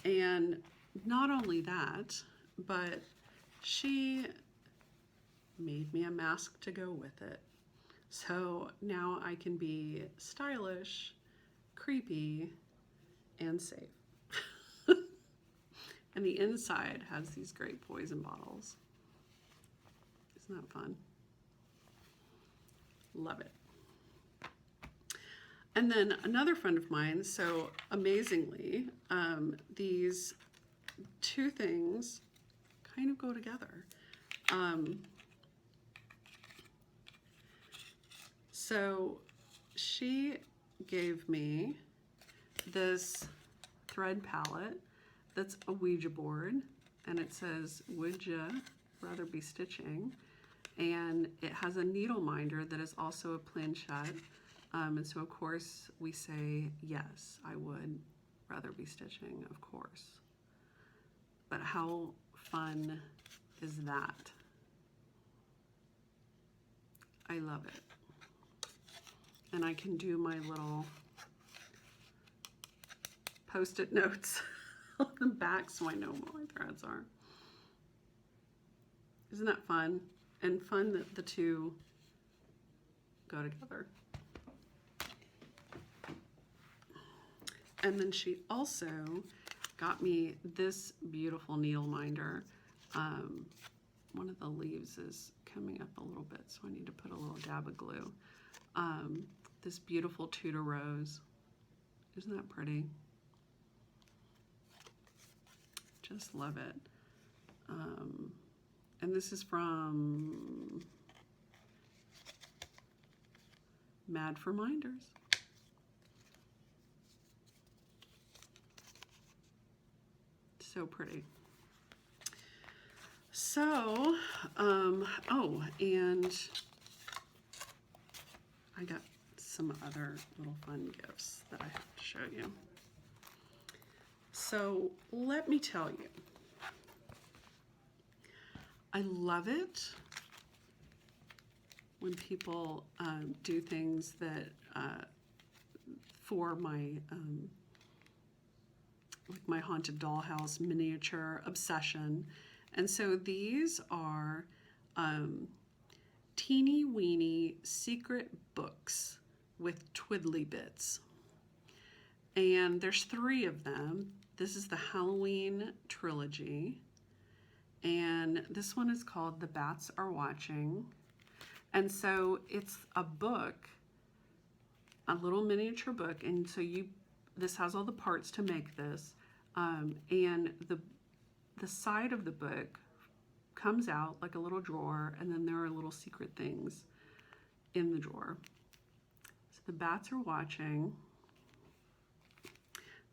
And not only that, but she made me a mask to go with it. So now I can be stylish, creepy, and safe. And the inside has these great poison bottles. Isn't that fun? Love it. And then another friend of mine, so amazingly, these two things kind of go together. So she gave me this thread palette that's a Ouija board, and it says, "Would ya rather be stitching?" And it has a needle minder that is also a planchette. And so of course we say, yes, I would rather be stitching, of course. But how fun is that? I love it. And I can do my little Post-it notes on the back so I know what my threads are. Isn't that fun? And fun that the two go together. And then she also got me this beautiful needle minder. One of the leaves is coming up a little bit, so I need to put a little dab of glue. This beautiful Tudor rose. Isn't that pretty? Just love it. And this is from Mad for Minders. So pretty. So, oh, and I got some other little fun gifts that I have to show you. So let me tell you, I love it when people do things that for my like my haunted dollhouse miniature obsession. And so these are teeny weeny secret books with twiddly bits. And there's 3 of them. This is the Halloween trilogy. And this one is called The Bats Are Watching. And so it's a book, a little miniature book. And so this has all the parts to make this. And the side of the book comes out like a little drawer, and then there are little secret things in the drawer. So the bats are watching.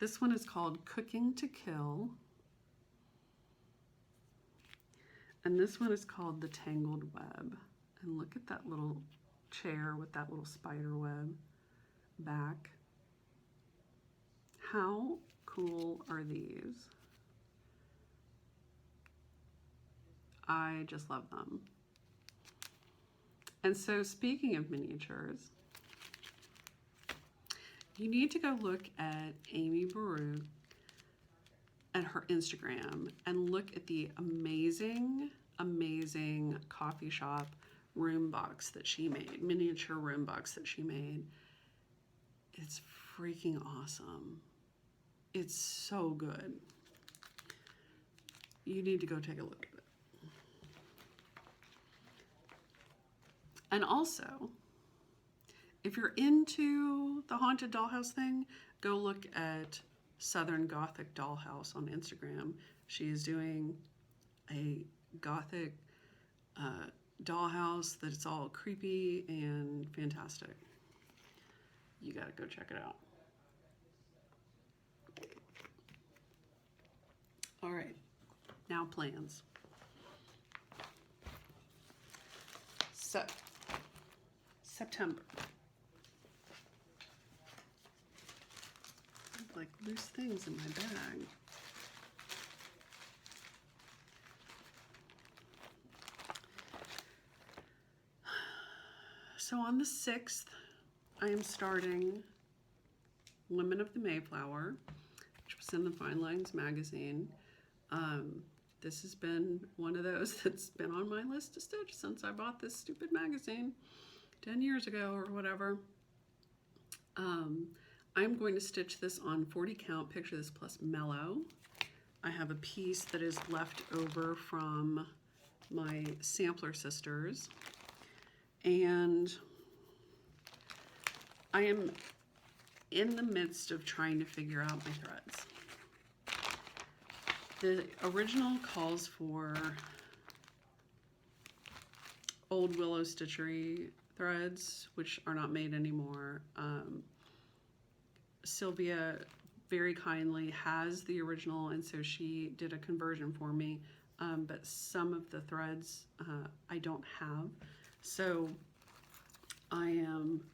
This one is called Cooking to Kill. And this one is called The Tangled Web. And look at that little chair with that little spider web back. How cool are these? I just love them. And so speaking of miniatures, you need to go look at Amy Baruch at her Instagram and look at the amazing, amazing coffee shop room box that she made, miniature room box that she made. It's freaking awesome. It's so good. You need to go take a look at it. And also, if you're into the haunted dollhouse thing, go look at Southern Gothic Dollhouse on Instagram. She is doing a Gothic dollhouse that it's all creepy and fantastic. You gotta go check it out. All right, now plans. So, September. I have like loose things in my bag. So on the 6th, I am starting Women of the Mayflower, which was in the Fine Lines magazine. This has been one of those that's been on my list to stitch since I bought this stupid magazine 10 years ago or whatever. I'm going to stitch this on 40 count, picture this plus mellow. I have a piece that is left over from my sampler sisters, and I am in the midst of trying to figure out my threads. The original calls for old willow stitchery threads, which are not made anymore. Sylvia very kindly has the original, and so she did a conversion for me, but some of the threads I don't have. So I am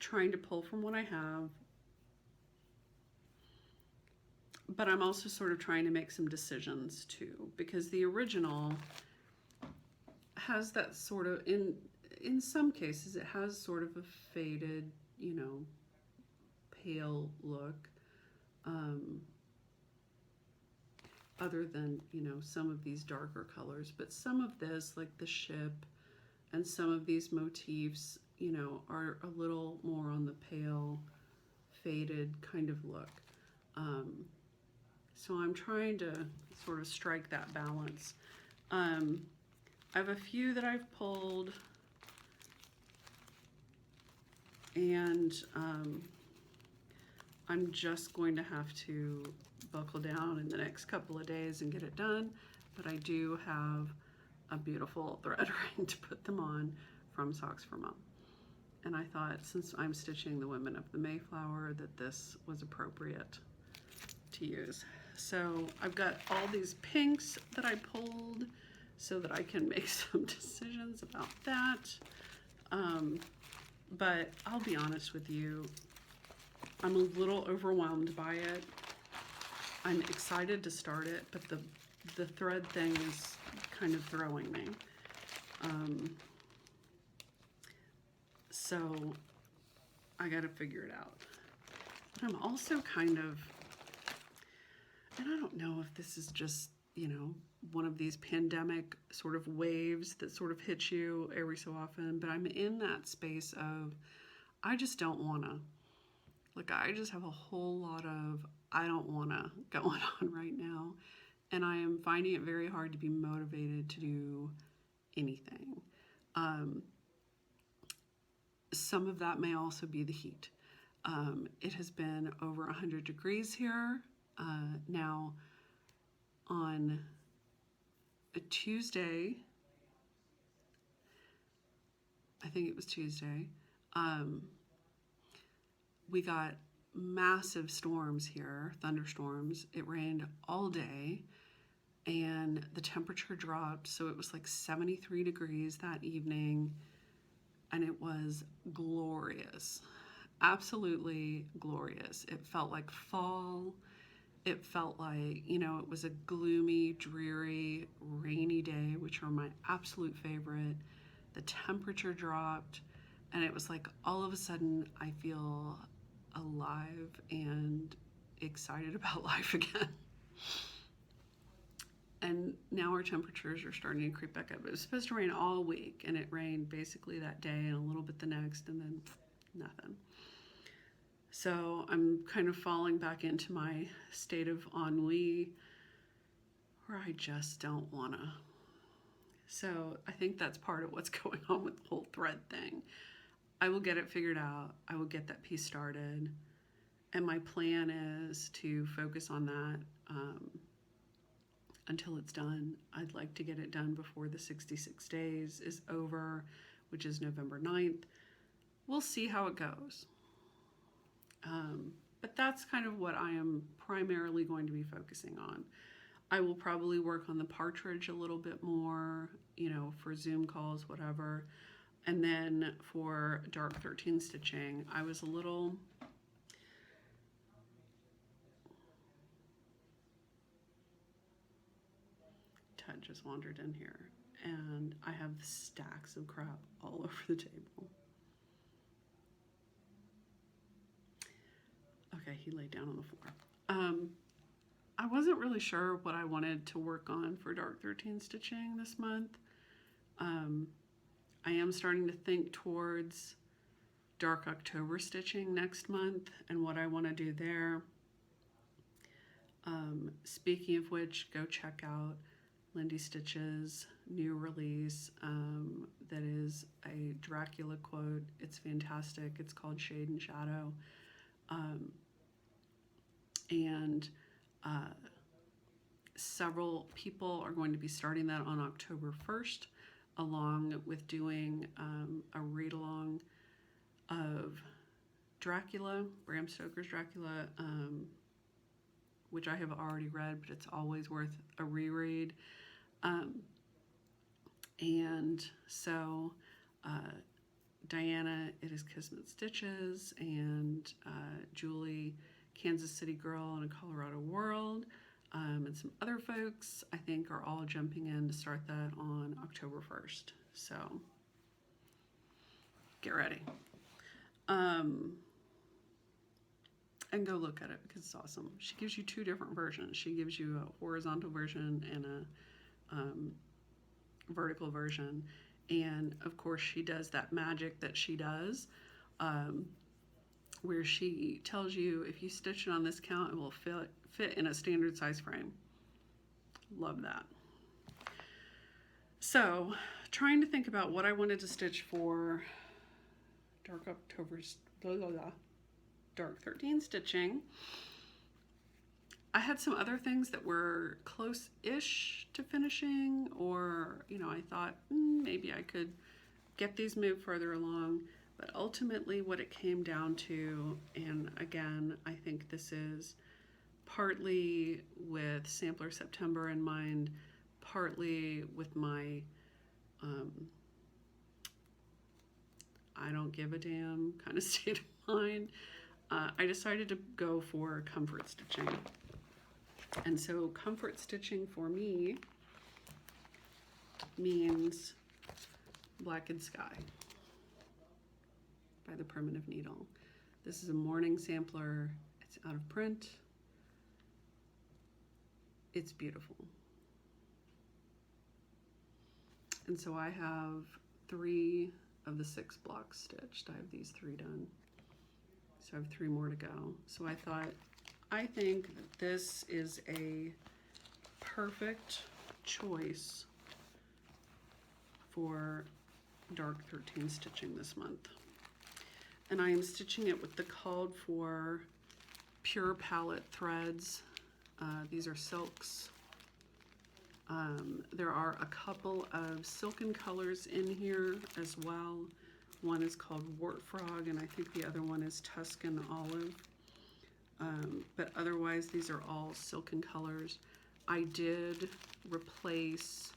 trying to pull from what I have, but I'm also sort of trying to make some decisions too, because the original has that sort of, in some cases, it has sort of a faded, you know, pale look, other than, you know, some of these darker colors. But some of this, like the ship and some of these motifs, you know, are a little more on the pale, faded kind of look. So I'm trying to sort of strike that balance. I have a few that I've pulled, and I'm just going to have to buckle down in the next couple of days and get it done. But I do have a beautiful thread ring to put them on from Socks for Mom. And I thought, since I'm stitching the Women of the Mayflower, that this was appropriate to use. So I've got all these pinks that I pulled so that I can make some decisions about that. But I'll be honest with you, I'm a little overwhelmed by it. I'm excited to start it, but the thread thing is kind of throwing me. So I got to figure it out. But I'm also kind of, and I don't know if this is just, you know, one of these pandemic sort of waves that sort of hit you every so often, but I'm in that space of, I just don't want to. Like, I just have a whole lot of, I don't want to going on right now. And I am finding it very hard to be motivated to do anything. Some of that may also be the heat. It has been over 100 degrees here Now, on a Tuesday, I think it was Tuesday, we got massive storms here, thunderstorms. It rained all day and the temperature dropped, so it was like 73 degrees that evening, and it was glorious. Absolutely glorious. It felt like fall. It felt like, it was a gloomy, dreary, rainy day, which are my absolute favorite. The temperature dropped, and it was like all of a sudden I feel alive and excited about life again. And now our temperatures are starting to creep back up. It was supposed to rain all week, and it rained basically that day and a little bit the next, and then nothing. So I'm kind of falling back into my state of ennui where I just don't want to. So I think that's part of what's going on with the whole thread thing. I will get it figured out. I will get that piece started. And my plan is to focus on that until it's done. I'd like to get it done before the 66 days is over, which is November 9th. We'll see how it goes. But that's kind of what I am primarily going to be focusing on. I will probably work on the partridge a little bit more, for Zoom calls, whatever. And then for dark 13 stitching, I was a little... Ted just wandered in here, and I have stacks of crap all over the table. Okay, he laid down on the floor. I wasn't really sure what I wanted to work on for dark 13 stitching this month. I am starting to think towards dark October stitching next month and what I want to do there. Speaking of which, go check out Lindy Stitch's new release that is a Dracula quote. It's fantastic. It's called Shade and Shadow. Several people are going to be starting that on October 1st, along with doing a read-along of Dracula, Bram Stoker's Dracula, which I have already read, but it's always worth a reread. And so Diana, It Is Kismet Stitches, and Julie, Kansas City Girl in a Colorado World, and some other folks, I think, are all jumping in to start that on October 1st. So get ready. And go look at it because it's awesome. She gives you two different versions. She gives you a horizontal version and a vertical version. And of course she does that magic that she does, where she tells you if you stitch it on this count, it will fit in a standard size frame. Love that. So trying to think about what I wanted to stitch for dark October's dark 13 stitching. I had some other things that were close-ish to finishing, or I thought maybe I could get these moved further along, but ultimately what it came down to, and again I think this is partly with Sampler September in mind, partly with my I don't give a damn kind of state of mind, I decided to go for comfort stitching. And so comfort stitching for me means Blackened Sky by the Primitive Needle. This is a morning sampler. It's out of print. It's beautiful. And so I have 3 of the 6 blocks stitched. I have these 3 done. So I have 3 more to go. So I think that this is a perfect choice for dark 13 stitching this month. And I am stitching it with the called for pure palette threads These are silks. There are a couple of silken colors in here as well. One is called Wart Frog, and I think the other one is Tuscan Olive. But otherwise, these are all silken colors. I did replace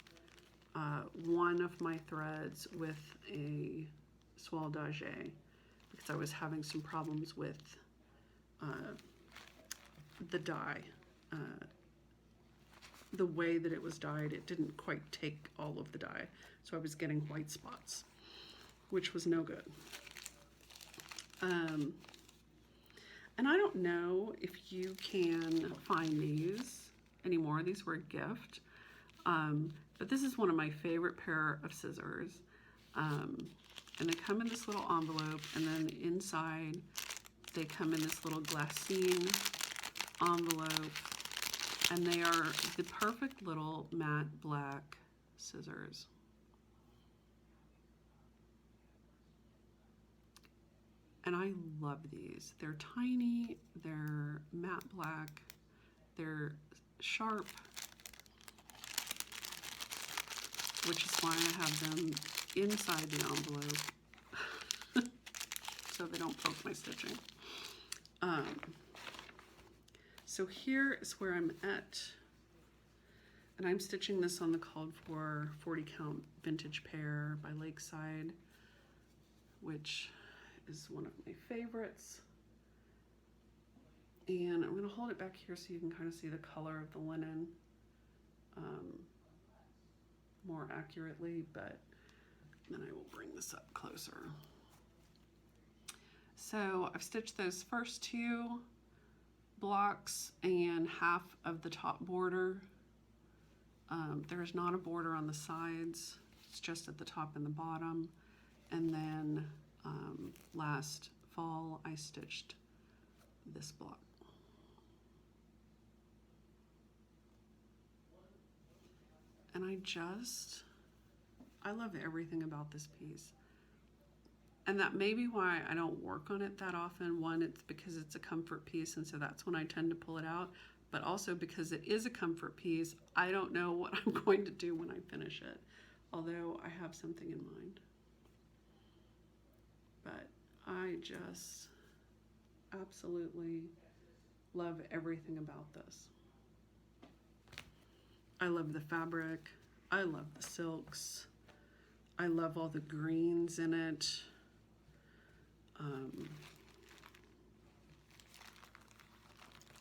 one of my threads with a Soie d'Agé because I was having some problems with the dye. The way that it was dyed, it didn't quite take all of the dye, so I was getting white spots, which was no good. And I don't know if you can find these anymore. These were a gift, but this is one of my favorite pair of scissors, and they come in this little envelope, and then inside they come in this little glassine envelope. And they are the perfect little matte black scissors. And I love these. They're tiny, they're matte black, they're sharp, which is why I have them inside the envelope so they don't poke my stitching. So here is where I'm at, and I'm stitching this on the called for 40 count vintage pair by Lakeside, which is one of my favorites. And I'm going to hold it back here so you can kind of see the color of the linen more accurately, but then I will bring this up closer. So I've stitched those first two blocks and half of the top border. There's not a border on the sides, it's just at the top and the bottom. And then last fall I stitched this block. And I love everything about this piece. And that may be why I don't work on it that often. One, it's because it's a comfort piece, and so that's when I tend to pull it out. But also because it is a comfort piece, I don't know what I'm going to do when I finish it. Although I have something in mind. But I just absolutely love everything about this. I love the fabric. I love the silks. I love all the greens in it.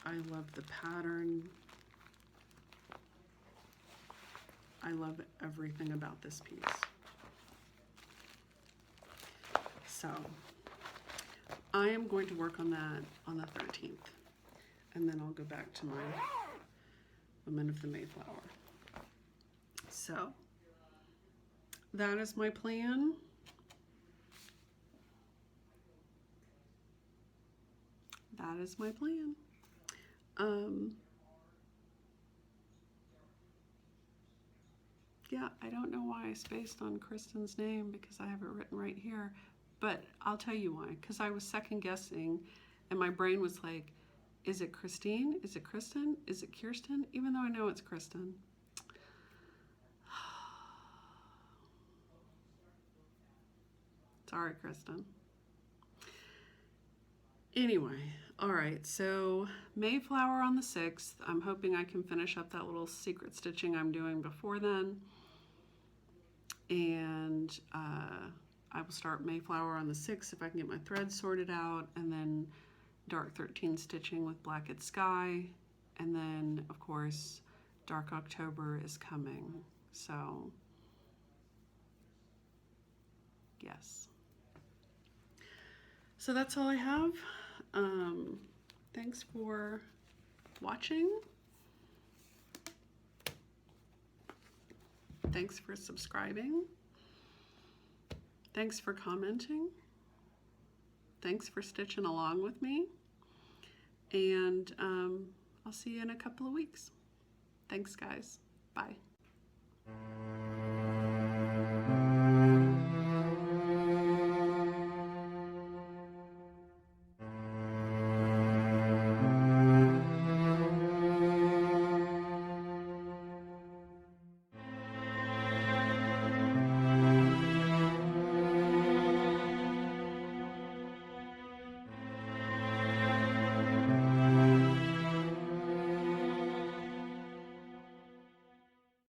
I love the pattern. I love everything about this piece. So I am going to work on that on the 13th, and then I'll go back to my Women of the Mayflower. So that is my plan. That is my plan. Yeah, I don't know why I spaced on Kristen's name because I have it written right here, but I'll tell you why. Because I was second guessing, and my brain was like, is it Christine? Is it Kristen? Is it Kirsten? Even though I know it's Kristen. Sorry, Kristen. Anyway, all right, so Mayflower on the 6th. I'm hoping I can finish up that little secret stitching I'm doing before then. And I will start Mayflower on the 6th if I can get my threads sorted out, and then Dark 13 stitching with Blackbird Sky. And then, of course, Dark October is coming. So, yes. So that's all I have. Thanks for watching. Thanks for subscribing. Thanks for commenting. Thanks for stitching along with me. And I'll see you in a couple of weeks. Thanks, guys. Bye.